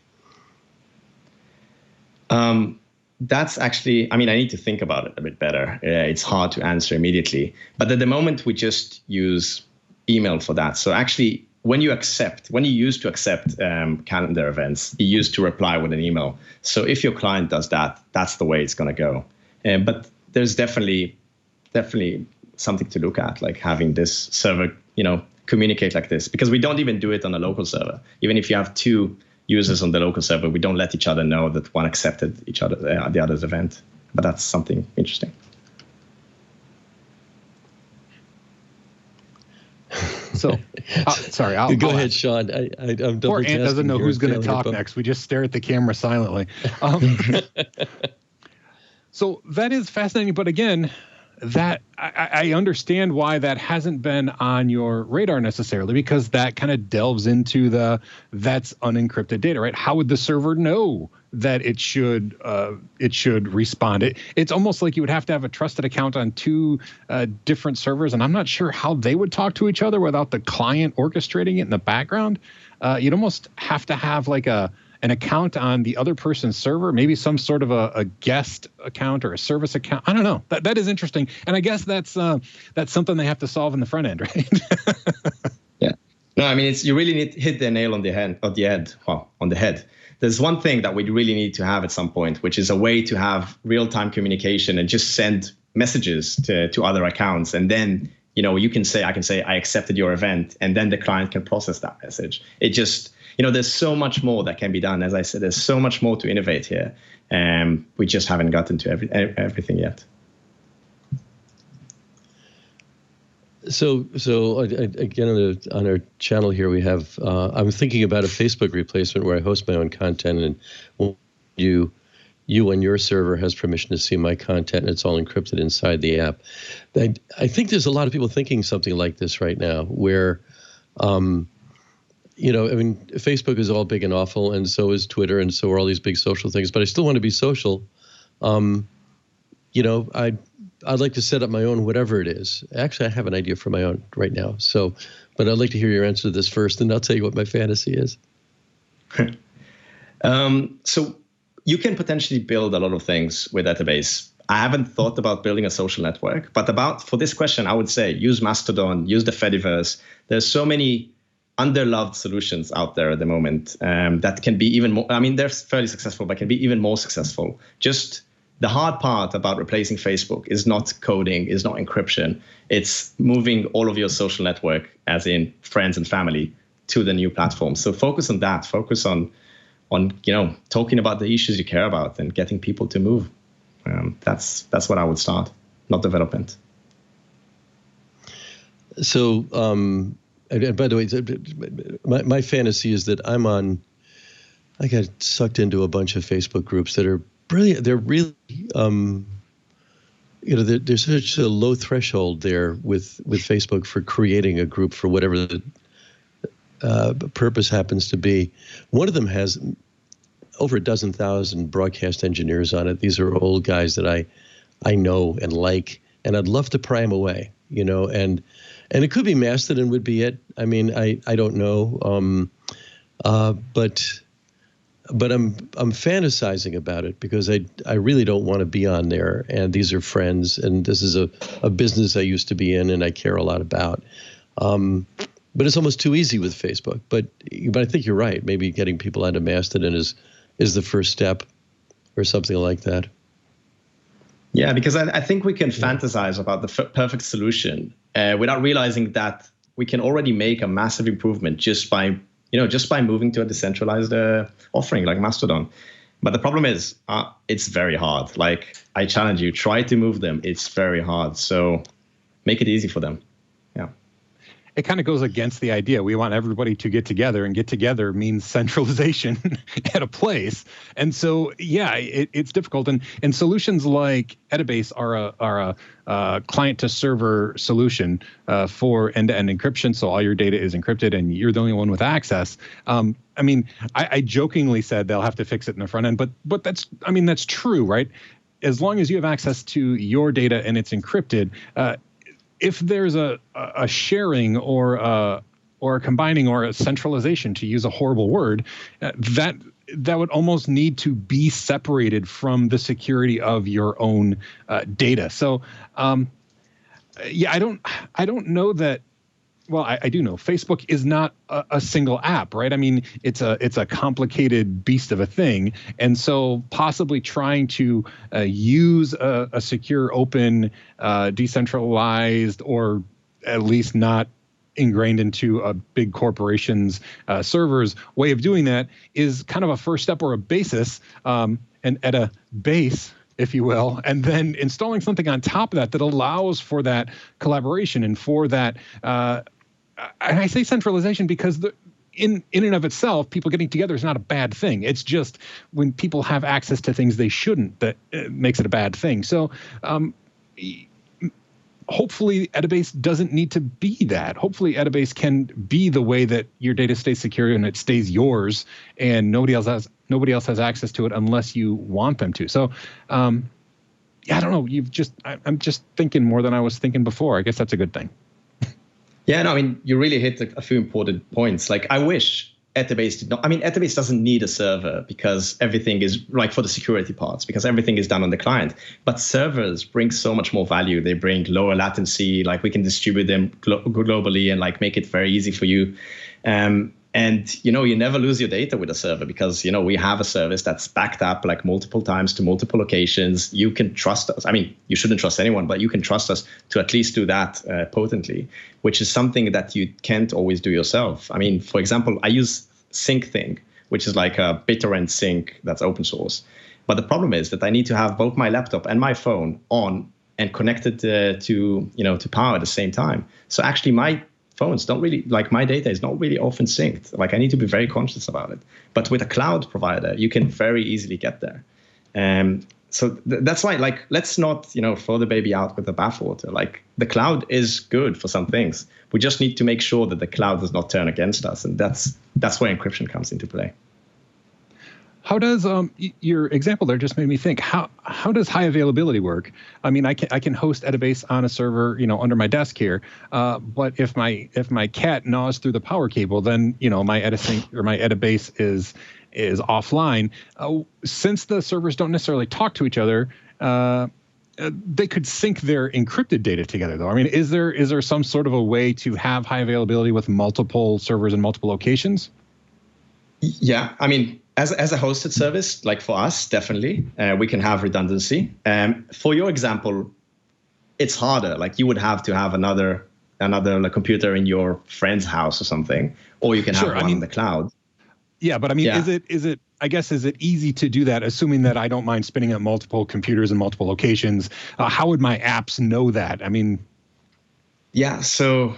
That's actually, I need to think about it a bit better. It's hard to answer immediately. But at the moment, we just use email for that. So actually, when you used to accept calendar events, you used to reply with an email. So if your client does that, that's the way it's going to go. But there's definitely something to look at, like having this server, communicate like this, because we don't even do it on a local server. Even if you have two users on the local server, we don't let each other know that one accepted the other's event. But that's something interesting. So, sorry. Go ahead, Shawn. I'm double Poor tasking. Ant doesn't know who's going to failing talk at next. We just stare at the camera silently. So that is fascinating. But again, that I understand why that hasn't been on your radar necessarily, because that kind of delves into that's unencrypted data, right? How would the server know that it should respond? It's almost like you would have to have a trusted account on two different servers, and I'm not sure how they would talk to each other without the client orchestrating it in the background. You'd almost have to have like an account on the other person's server, maybe some sort of a guest account or a service account. I don't know. That is interesting, and I guess that's something they have to solve in the front end, right? Yeah. No, I mean, you really need to hit the nail on the head. There's one thing that we really need to have at some point, which is a way to have real-time communication and just send messages to other accounts, and then I can say I accepted your event, and then the client can process that message. It just there's so much more that can be done. As I said, there's so much more to innovate here. We just haven't gotten to everything yet. So again, on our channel here, we have, I'm thinking about a Facebook replacement where I host my own content, and you on your server has permission to see my content, and it's all encrypted inside the app. I think there's a lot of people thinking something like this right now, where, Facebook is all big and awful, and so is Twitter, and so are all these big social things. But I still want to be social. I'd like to set up my own whatever it is. Actually, I have an idea for my own right now. But I'd like to hear your answer to this first, and I'll tell you what my fantasy is. So you can potentially build a lot of things with Etebase. I haven't thought about building a social network, but for this question, I would say use Mastodon, use the Fediverse. There's so many underloved solutions out there at the moment that can be even more. I mean, they're fairly successful, but can be even more successful. Just the hard part about replacing Facebook is not coding, is not encryption. It's moving all of your social network, as in friends and family, to the new platform. So focus on that. Focus on talking about the issues you care about and getting people to move. That's what I would start, not development. So, and by the way, my fantasy is that I got sucked into a bunch of Facebook groups that are brilliant. They're really, there's such a low threshold there with Facebook for creating a group for whatever the purpose happens to be. One of them has over 12,000 broadcast engineers on it. These are old guys that I know and like, and I'd love to pry them away, and it could be Mastodon would be it. I mean, I don't know, but I'm fantasizing about it because I really don't want to be on there, and these are friends, and this is a business I used to be in and I care a lot about. But it's almost too easy with Facebook. But I think you're right. Maybe getting people onto Mastodon is the first step, or something like that. Yeah, because I think we can fantasize about the perfect solution without realizing that we can already make a massive improvement just by moving to a decentralized offering like Mastodon. But the problem is it's very hard. Like, I challenge you, try to move them. It's very hard. So make it easy for them. Yeah. It kind of goes against the idea. We want everybody to get together, and get together means centralization at a place. And so, yeah, it's difficult. And solutions like Etebase are a client-to-server solution for end-to-end encryption. So all your data is encrypted, and you're the only one with access. I mean, I jokingly said they'll have to fix it in the front end, but that's true, right? As long as you have access to your data and it's encrypted, if there's a sharing or a combining or a centralization, to use a horrible word, that would almost need to be separated from the security of your own data. So, yeah, I don't know that. Well, I do know Facebook is not a single app, right? I mean, it's a complicated beast of a thing, and so possibly trying to use a secure, open, decentralized, or at least not ingrained into a big corporation's server's way of doing that is kind of a first step or a basis, and at a base, if you will, and then installing something on top of that that allows for that collaboration and for that, and I say centralization because in and of itself, people getting together is not a bad thing. It's just when people have access to things they shouldn't that makes it a bad thing. So hopefully Etebase doesn't need to be that. Hopefully Etebase can be the way that your data stays secure and it stays yours, and nobody else has access to it unless you want them to. So I don't know. I'm just thinking more than I was thinking before. I guess that's a good thing. Yeah, no, I mean, you really hit a few important points. Like, I wish Etebase did not. I mean, Etebase doesn't need a server because everything is, like, for the security parts, because everything is done on the client. But servers bring so much more value. They bring lower latency. Like, we can distribute them globally and, like, make it very easy for you. And, you know, you never lose your data with a server because, you know, we have a service that's backed up like multiple times to multiple locations. You can trust us. I mean, you shouldn't trust anyone, but you can trust us to at least do that potently, which is something that you can't always do yourself. I mean, for example, I use SyncThing, which is like a BitTorrent sync that's open source. But the problem is that I need to have both my laptop and my phone on and connected to power at the same time. So actually my phones don't really, like, my data is not really often synced. Like, I need to be very conscious about it. But with a cloud provider, you can very easily get there. So that's why, like, let's not, throw the baby out with the bathwater. Like, the cloud is good for some things. We just need to make sure that the cloud does not turn against us. And that's where encryption comes into play. How does your example there just made me think? How does high availability work? I mean, I can host Etebase on a server, under my desk here. But if my cat gnaws through the power cable, then my EteSync or my Etebase is offline. Since the servers don't necessarily talk to each other, they could sync their encrypted data together, though. I mean, is there some sort of a way to have high availability with multiple servers in multiple locations? Yeah, I mean, as a hosted service, like for us, definitely, we can have redundancy. For your example, it's harder. Like, you would have to have another like, computer in your friend's house or something, or you can have one in the cloud. Yeah, but I mean, is it? I guess, is it easy to do that, assuming that I don't mind spinning up multiple computers in multiple locations? How would my apps know that? I mean, yeah, so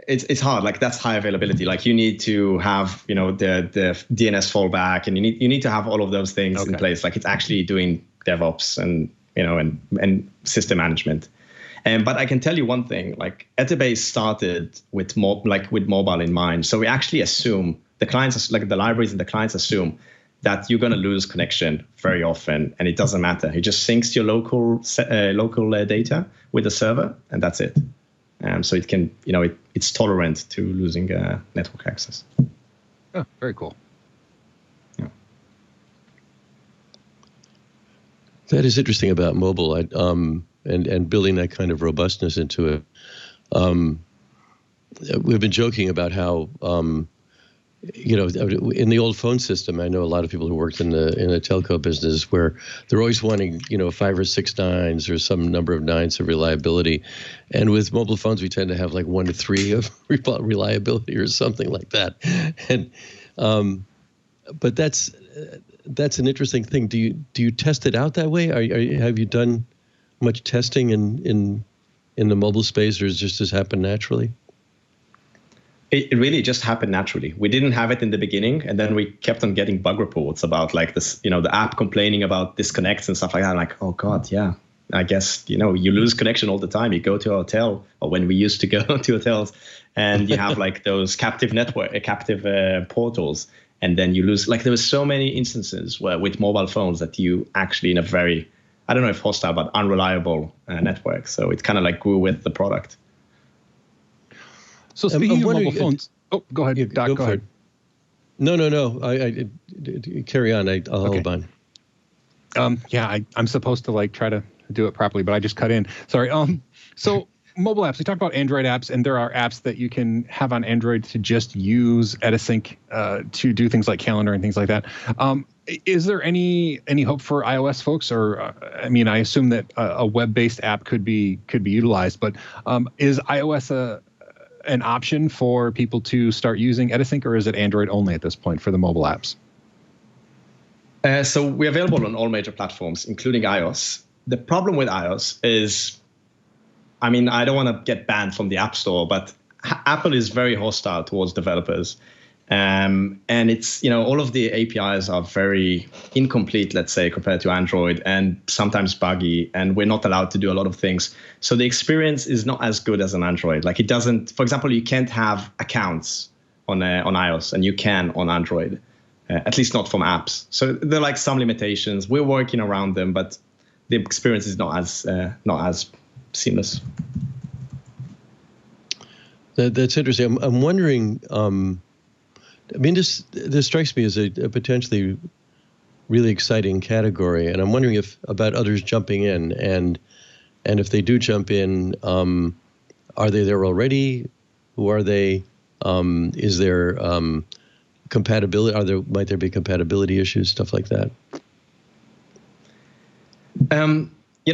it's hard. Like, that's high availability. Like, you need to have, the DNS fallback, and you need to have all of those things in place. Like, it's actually doing DevOps and and system management. But I can tell you one thing. Like, Etebase started with mobile in mind. So we actually assume the clients, like the libraries and the clients, assume that you're going to lose connection very often, and it doesn't matter. It just syncs your local data with the server, and that's it. So it can, it's tolerant to losing network access. Oh, very cool. Yeah. That is interesting about mobile, and building that kind of robustness into it. We've been joking about how, in the old phone system, I know a lot of people who worked in a telco business where they're always wanting, 5 or 6 nines or some number of nines of reliability. And with mobile phones, we tend to have like 1 to 3 of reliability or something like that. And but that's an interesting thing. Do you test it out that way? Have you done much testing in the mobile space, or does this just happen naturally? It really just happened naturally. We didn't have it in the beginning, and then we kept on getting bug reports about like this, the app complaining about disconnects and stuff like that. I'm like, oh God, yeah. I guess, you lose connection all the time. You go to a hotel, or when we used to go to hotels, and you have like those captive portals, and then you lose. Like, there were so many instances where with mobile phones that you actually in a very, I don't know if hostile, but unreliable network. So it kind of like grew with the product. So speaking of mobile phones, go ahead, Doc. Go ahead. No. I carry on. I'll hold on. I'm supposed to like try to do it properly, but I just cut in. Sorry. So mobile apps. We talked about Android apps, and there are apps that you can have on Android to just use EteSync to do things like calendar and things like that. Is there any hope for iOS folks, or I mean, I assume that a web-based app could be utilized, but is iOS an option for people to start using EteSync, or is it Android only at this point for the mobile apps? So we're available on all major platforms, including iOS. The problem with iOS is, I mean, I don't want to get banned from the App Store, but Apple is very hostile towards developers. And it's, all of the APIs are very incomplete, let's say, compared to Android, and sometimes buggy, and we're not allowed to do a lot of things. So the experience is not as good as an Android. Like, it doesn't, for example, you can't have accounts on iOS, and you can on Android, at least not from apps. So there are like some limitations. We're working around them, but the experience is not as seamless. That's interesting. I'm wondering. I mean, this strikes me as a potentially really exciting category, and I'm wondering about others jumping in, and if they do jump in, are they there already? Who are they? Is there compatibility? Might there be compatibility issues, stuff like that?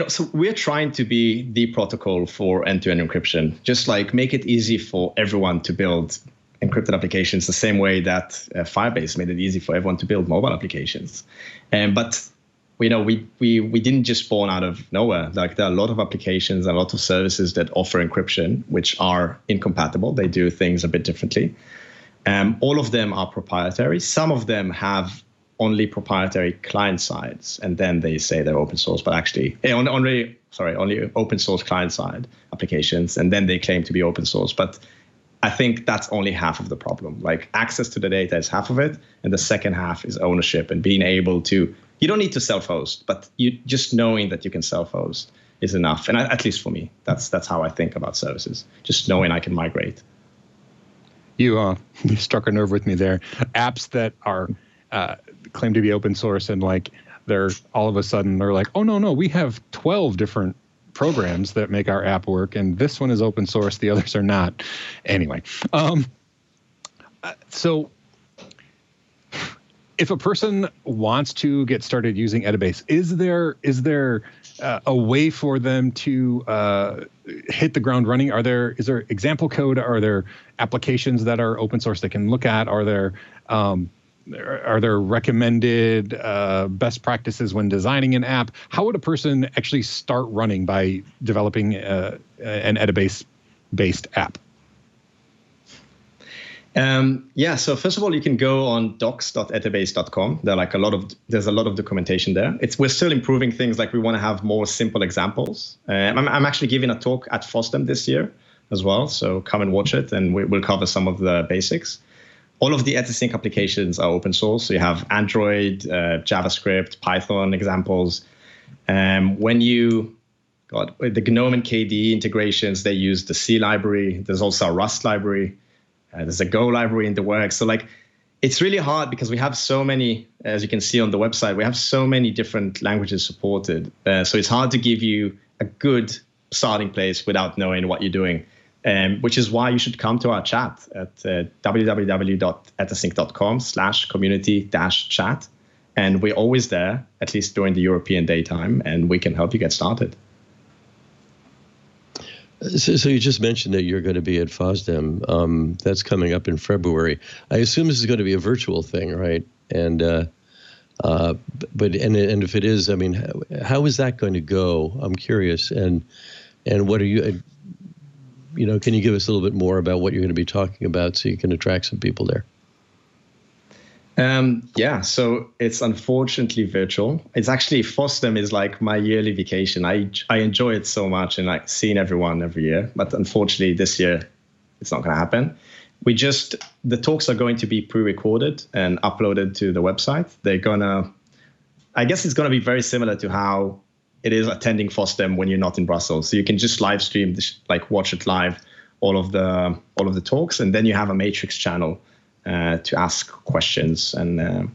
So we're trying to be the protocol for end-to-end encryption, just like make it easy for everyone to build encrypted applications the same way that Firebase made it easy for everyone to build mobile applications. But we didn't just spawn out of nowhere. Like, there are a lot of applications and a lot of services that offer encryption, which are incompatible. They do things a bit differently. All of them are proprietary. Some of them have only proprietary client sides, and then they say they're open source, but actually only open source client side applications, and then they claim to be open source. But I think that's only half of the problem. Like, access to the data is half of it, and the second half is ownership and being able to. You don't need to self-host, but you just knowing that you can self-host is enough. And at least for me, that's how I think about services. Just knowing I can migrate. You struck a nerve with me there. Apps that are claim to be open source, and like they're all of a sudden they're like, oh no, we have 12 different programs that make our app work, and this one is open source, the others are not. Anyway, so if a person wants to get started using Etebase, is there a way for them to hit the ground running? Is there example code? Are there applications that are open source they can look at? Are there recommended best practices when designing an app? How would a person actually start running by developing an Etebase-based app? So first of all, you can go on docs.etebase.com. There's a lot of documentation there. We're still improving things. Like, we want to have more simple examples. I'm actually giving a talk at FOSDEM this year as well, so come and watch it, and we'll cover some of the basics. All of the EteSync applications are open source. So you have Android, JavaScript, Python examples. With the GNOME and KDE integrations, they use the C library. There's also a Rust library. There's a Go library in the works. So like, it's really hard because we have so many, as you can see on the website, we have so many different languages supported. So it's hard to give you a good starting place without knowing what you're doing. Which is why you should come to our chat at www.etesync.com/community-chat. And we're always there, at least during the European daytime, and we can help you get started. So you just mentioned that you're going to be at FOSDEM. That's coming up in February. I assume this is going to be a virtual thing, right? And but if it is, I mean, how is that going to go? I'm curious. And what are you? Can you give us a little bit more about what you're going to be talking about so you can attract some people there? So it's unfortunately virtual. It's actually, FOSDEM is like my yearly vacation. I enjoy it so much, and like seeing everyone every year. But unfortunately, this year, it's not going to happen. The talks are going to be pre-recorded and uploaded to the website. I guess it's going to be very similar to how it is attending FOSDEM when you're not in Brussels. So you can just live stream, watch it live, all of the talks, and then you have a Matrix channel to ask questions and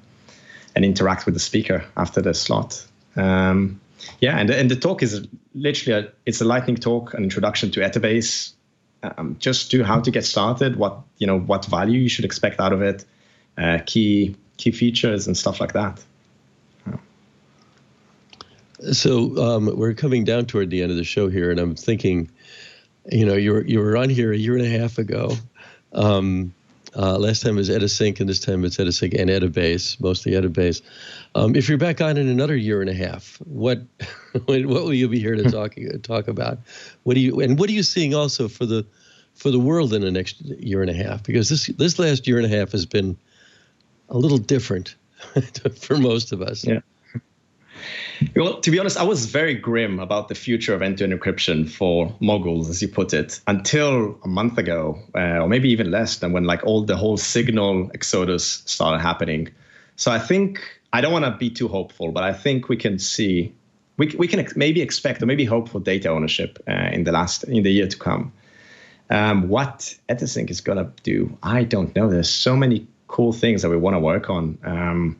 interact with the speaker after the slot. And the talk is literally it's a lightning talk, an introduction to Etebase, just to how to get started, what value you should expect out of it, key features and stuff like that. So we're coming down toward the end of the show here, and I'm thinking, you were on here a year and a half ago. Last time it was EteSync, and this time it's EteSync and Etebase, mostly Etebase. If you're back on in another year and a half, what will you be here to talk about? What are you seeing also for the world in the next year and a half? Because this last year and a half has been a little different for most of us. Yeah. Well, to be honest, I was very grim about the future of end-to-end encryption for muggles, as you put it, until a month ago, or maybe even less than when the whole signal exodus started happening. So I think, I don't want to be too hopeful, but I think we can see, we can maybe expect or maybe hope for data ownership in the year to come. What EteSync is going to do, I don't know. There's so many cool things that we want to work on.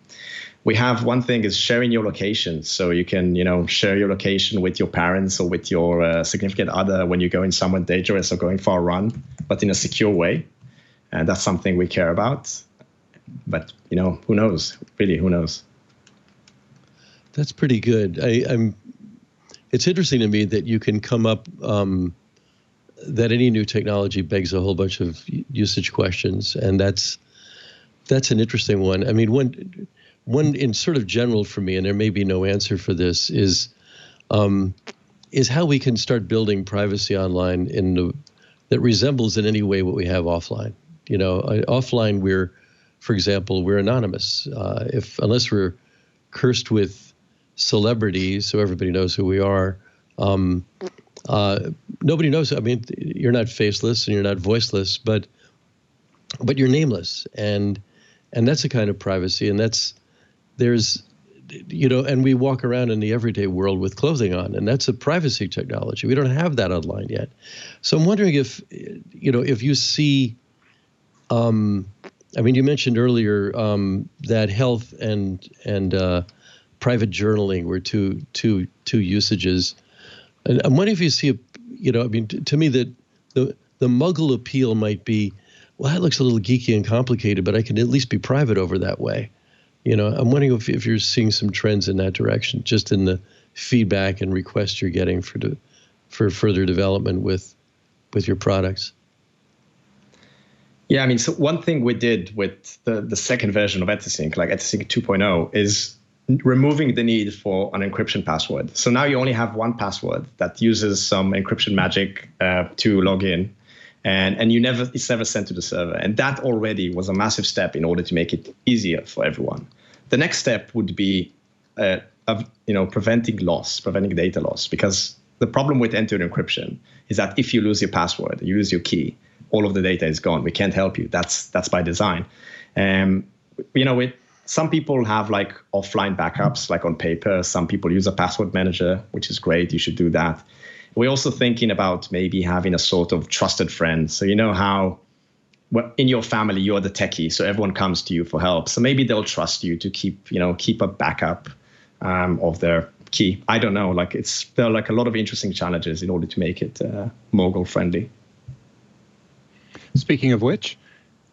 We have one thing is sharing your location. So you can, share your location with your parents or with your significant other when you're going somewhere dangerous or going for a run, but in a secure way. And that's something we care about. But, who knows? Really, who knows? That's pretty good. It's interesting to me that you can come up, that any new technology begs a whole bunch of usage questions. And that's an interesting one. I mean, one in sort of general for me, and there may be no answer for this, is how we can start building privacy online that resembles in any way what we have offline. Offline for example, we're anonymous. Unless we're cursed with celebrity, so everybody knows who we are, nobody knows. I mean, you're not faceless and you're not voiceless, but you're nameless, and that's a kind of privacy, and and we walk around in the everyday world with clothing on, and that's a privacy technology. We don't have that online yet. So I'm wondering if you see, you mentioned earlier that health and private journaling were two usages. And I'm wondering if you see, to me that the muggle appeal might be, well, that looks a little geeky and complicated, but I can at least be private over that way. I'm wondering if you're seeing some trends in that direction, just in the feedback and requests you're getting for further development with your products. Yeah, so one thing we did with the second version of EteSync, like EteSync 2.0, is removing the need for an encryption password. So now you only have one password that uses some encryption magic to log in. And it's never sent to the server. And that already was a massive step in order to make it easier for everyone. The next step would be, preventing data loss, because the problem with end-to-end encryption is that if you lose your password, you lose your key, all of the data is gone. We can't help you. That's by design. Some people have like offline backups, like on paper. Some people use a password manager, which is great. You should do that. We're also thinking about maybe having a sort of trusted friend. So how in your family, you're the techie, so everyone comes to you for help. So maybe they'll trust you to keep a backup of their key. I don't know. There are like a lot of interesting challenges in order to make it mogul friendly. Speaking of which,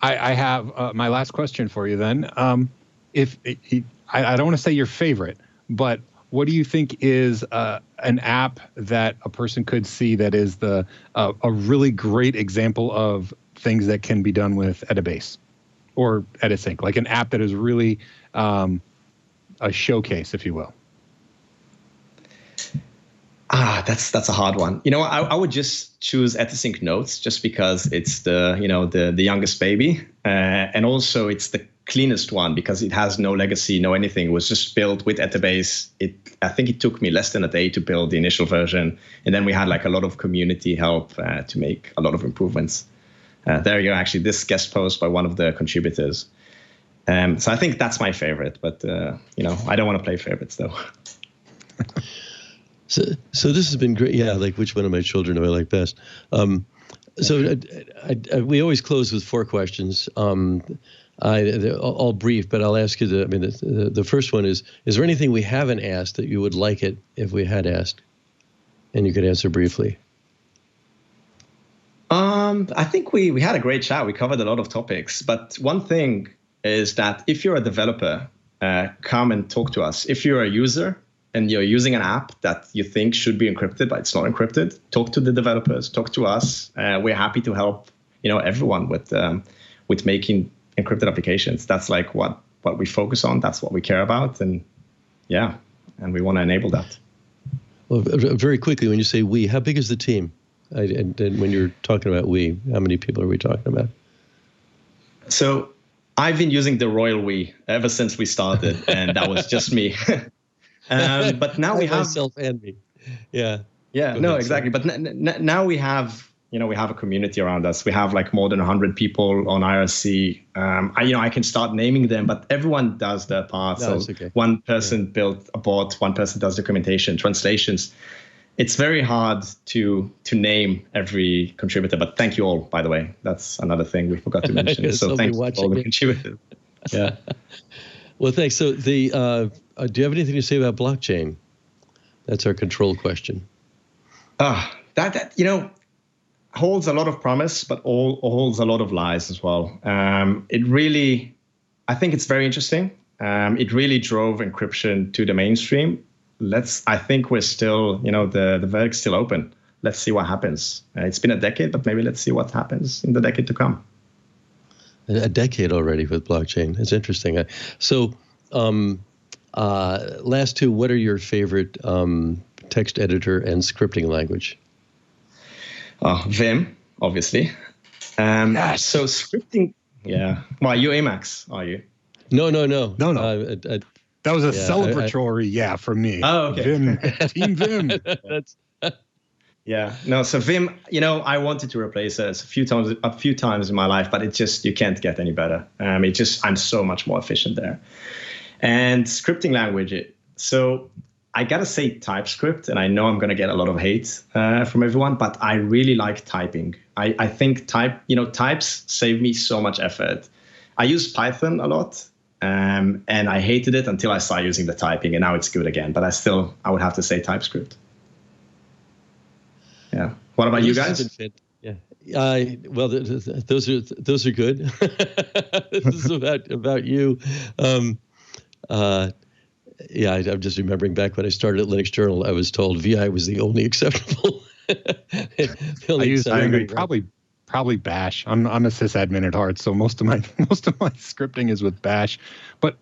I have my last question for you then. I don't want to say your favorite, but what do you think is an app that a person could see that is a really great example of things that can be done with Etebase or EteSync, like an app that is really a showcase, if you will? That's a hard one. I would just choose EteSync Notes just because it's the youngest baby, and also it's the cleanest one because it has no legacy, no anything. It was just built with Etebase. I think it took me less than a day to build the initial version, and then we had like a lot of community help to make a lot of improvements. There you go. Actually, this guest post by one of the contributors. So I think that's my favorite, but I don't want to play favorites though. So this has been great. Yeah, like which one of my children do I like best? We always close with 4 questions. They're all brief, but I'll ask you the first one is there anything we haven't asked that you would like it if we had asked? And you could answer briefly. I think we had a great chat. We covered a lot of topics, but one thing is that if you're a developer, come and talk to us. If you're a user, and you're using an app that you think should be encrypted, but it's not encrypted, talk to the developers, talk to us. We're happy to help, everyone with making encrypted applications. That's like what we focus on. That's what we care about. And and we want to enable that. Well, very quickly, when you say we, how big is the team? And when you're talking about we, how many people are we talking about? So I've been using the royal we ever since we started, and that was just me. But now we have myself and me. Yeah. Yeah. No, exactly. But now we have, we have a community around us. We have like more than 100 people on IRC. I can start naming them, but everyone does their part. No, so okay. One person built a bot, one person does documentation, translations. It's very hard to name every contributor, but thank you all, by the way. That's another thing we forgot to mention. So thanks to all the contributors. Yeah. Well, thanks. So do you have anything to say about blockchain? That's our control question. That holds a lot of promise, but holds a lot of lies as well. I think it's very interesting. It really drove encryption to the mainstream. I think we're still, the verdict's still open. Let's see what happens. It's been a decade, but maybe let's see what happens in the decade to come. A decade already with blockchain. It's interesting. So last two, what are your favorite text editor and scripting language? Vim, obviously. Yes. So scripting, yeah. Well, you're Emacs, are you? No. That was a celebratory from me. Oh, okay. Vim, Team Vim. Yeah. No, so Vim, I wanted to replace it a few times in my life, but you can't get any better. I'm so much more efficient there. And scripting language, so I gotta say TypeScript, and I know I'm gonna get a lot of hate from everyone, but I really like typing. I think types save me so much effort. I use Python a lot, and I hated it until I started using the typing, and now it's good again. But I would have to say TypeScript. Yeah. What about you guys? Yeah. Well, those are good. This is about you. I'm just remembering back when I started at Linux Journal, I was told VI was the only acceptable. I use probably Bash. I'm a sysadmin at heart, so most of my scripting is with Bash. But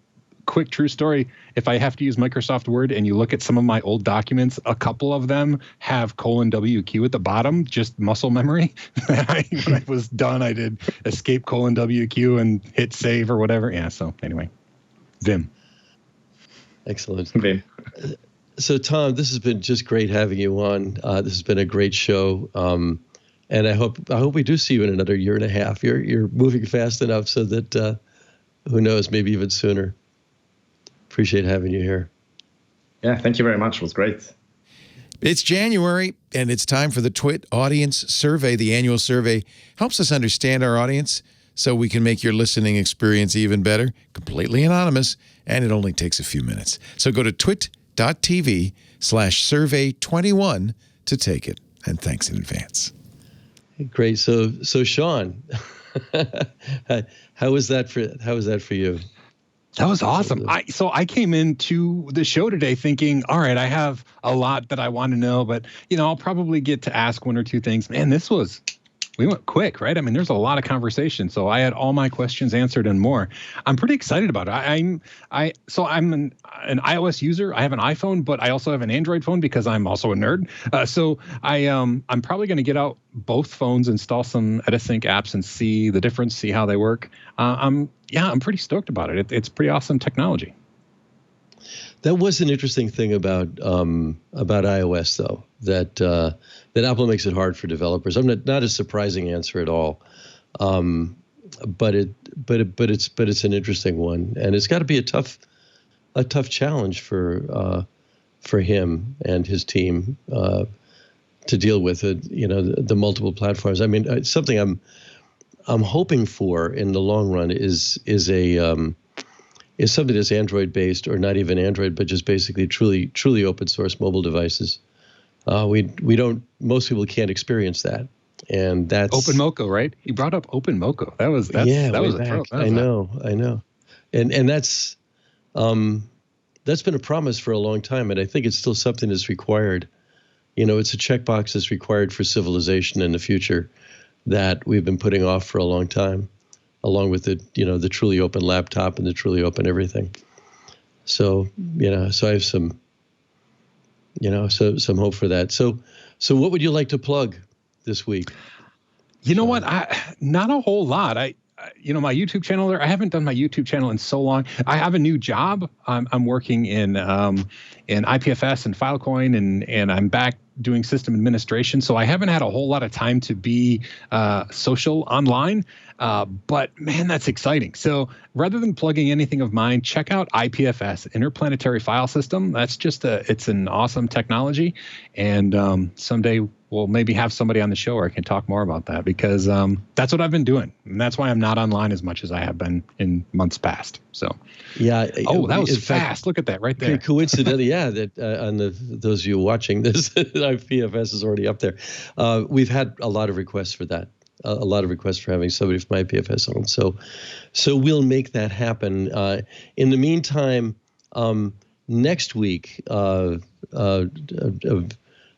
quick true story: if I have to use Microsoft Word and you look at some of my old documents, a couple of them have :WQ at the bottom, just muscle memory. When I was done, I did escape :WQ and hit save or whatever. Yeah. So anyway, Vim. Excellent. Vim. So Tom, this has been just great having you on. This has been a great show. And I hope we do see you in another year and a half. You're moving fast enough so that who knows, maybe even sooner. Appreciate having you here. Yeah, thank you very much. It was great. It's January, and it's time for the TWiT Audience Survey. The annual survey helps us understand our audience so we can make your listening experience even better, completely anonymous, and it only takes a few minutes. So go to twit.tv/survey21 to take it. And thanks in advance. Great. So Shawn, how was that for you? That was awesome. I came into the show today thinking, all right, I have a lot that I want to know, but I'll probably get to ask one or two things. Man, we went quick, right? I mean, there's a lot of conversation. So I had all my questions answered and more. I'm pretty excited about it. I'm an iOS user. I have an iPhone, but I also have an Android phone because I'm also a nerd. So I'm probably going to get out both phones, install some EteSync apps, and see the difference, see how they work. I'm pretty stoked about it. It's pretty awesome technology. That was an interesting thing about iOS, though, that Apple makes it hard for developers. I'm not a surprising answer at all, but it's an interesting one, and it's got to be a tough challenge for him and his team to deal with it. The multiple platforms. I mean, it's something I'm hoping for in the long run is something that's Android based, or not even Android, but just basically truly open source mobile devices. Most people can't experience that, and that's OpenMoko, right? You brought up OpenMoko. That was a throw. I know, and that's that's been a promise for a long time, and I think it's still something that's required. It's a checkbox that's required for civilization in the future that we've been putting off for a long time, along with the truly open laptop and the truly open everything. So, so I have some hope for that. So what would you like to plug this week? You know what? Not a whole lot. My YouTube channel there, I haven't done my YouTube channel in so long. I have a new job. I'm working in IPFS and Hacohen, and I'm back doing system administration. So I haven't had a whole lot of time to be social online. But man, that's exciting. So rather than plugging anything of mine, check out IPFS, Interplanetary File System. That's it's an awesome technology. And someday we'll maybe have somebody on the show where I can talk more about that, because that's what I've been doing. And that's why I'm not online as much as I have been in months past. So, yeah. Oh, that was fast. Look at that right there. Coincidentally, yeah, that on those of you watching this, IPFS is already up there. We've had a lot of requests for that. A lot of requests for having somebody from IPFS on. So we'll make that happen. In the meantime, next week, a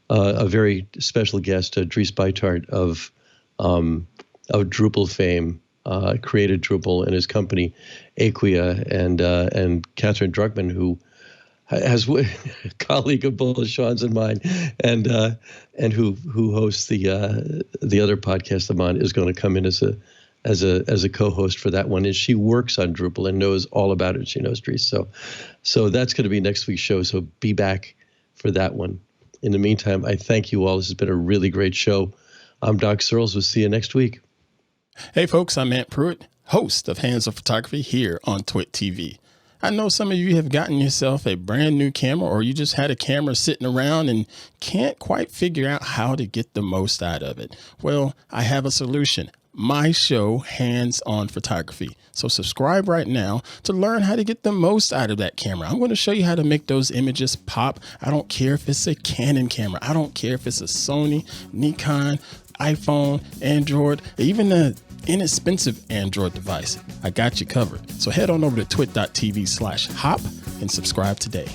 very special guest, Dries Bijtaert of Drupal fame, created Drupal and his company Acquia, and Catherine Druckmann, who has a colleague of both Shawn's and mine, and who hosts the other podcast of mine, is going to come in as a co-host for that one, and she works on Drupal and knows all about it. She knows Dries, so that's going to be next week's show. So be back for that one. In the meantime, I thank you all. This has been a really great show. I'm Doc Searls. We'll see you next week. Hey folks, I'm Ant Pruitt, host of Hands of Photography here on TWiT TV. I know some of you have gotten yourself a brand new camera, or you just had a camera sitting around and can't quite figure out how to get the most out of it. Well, I have a solution. My show, Hands on Photography. So subscribe right now to learn how to get the most out of that camera. I'm going to show you how to make those images pop. I don't care if it's a Canon camera. I don't care if it's a Sony, Nikon, iPhone, Android, even a inexpensive Android device. I got you covered. So head on over to twit.tv/hop and subscribe today.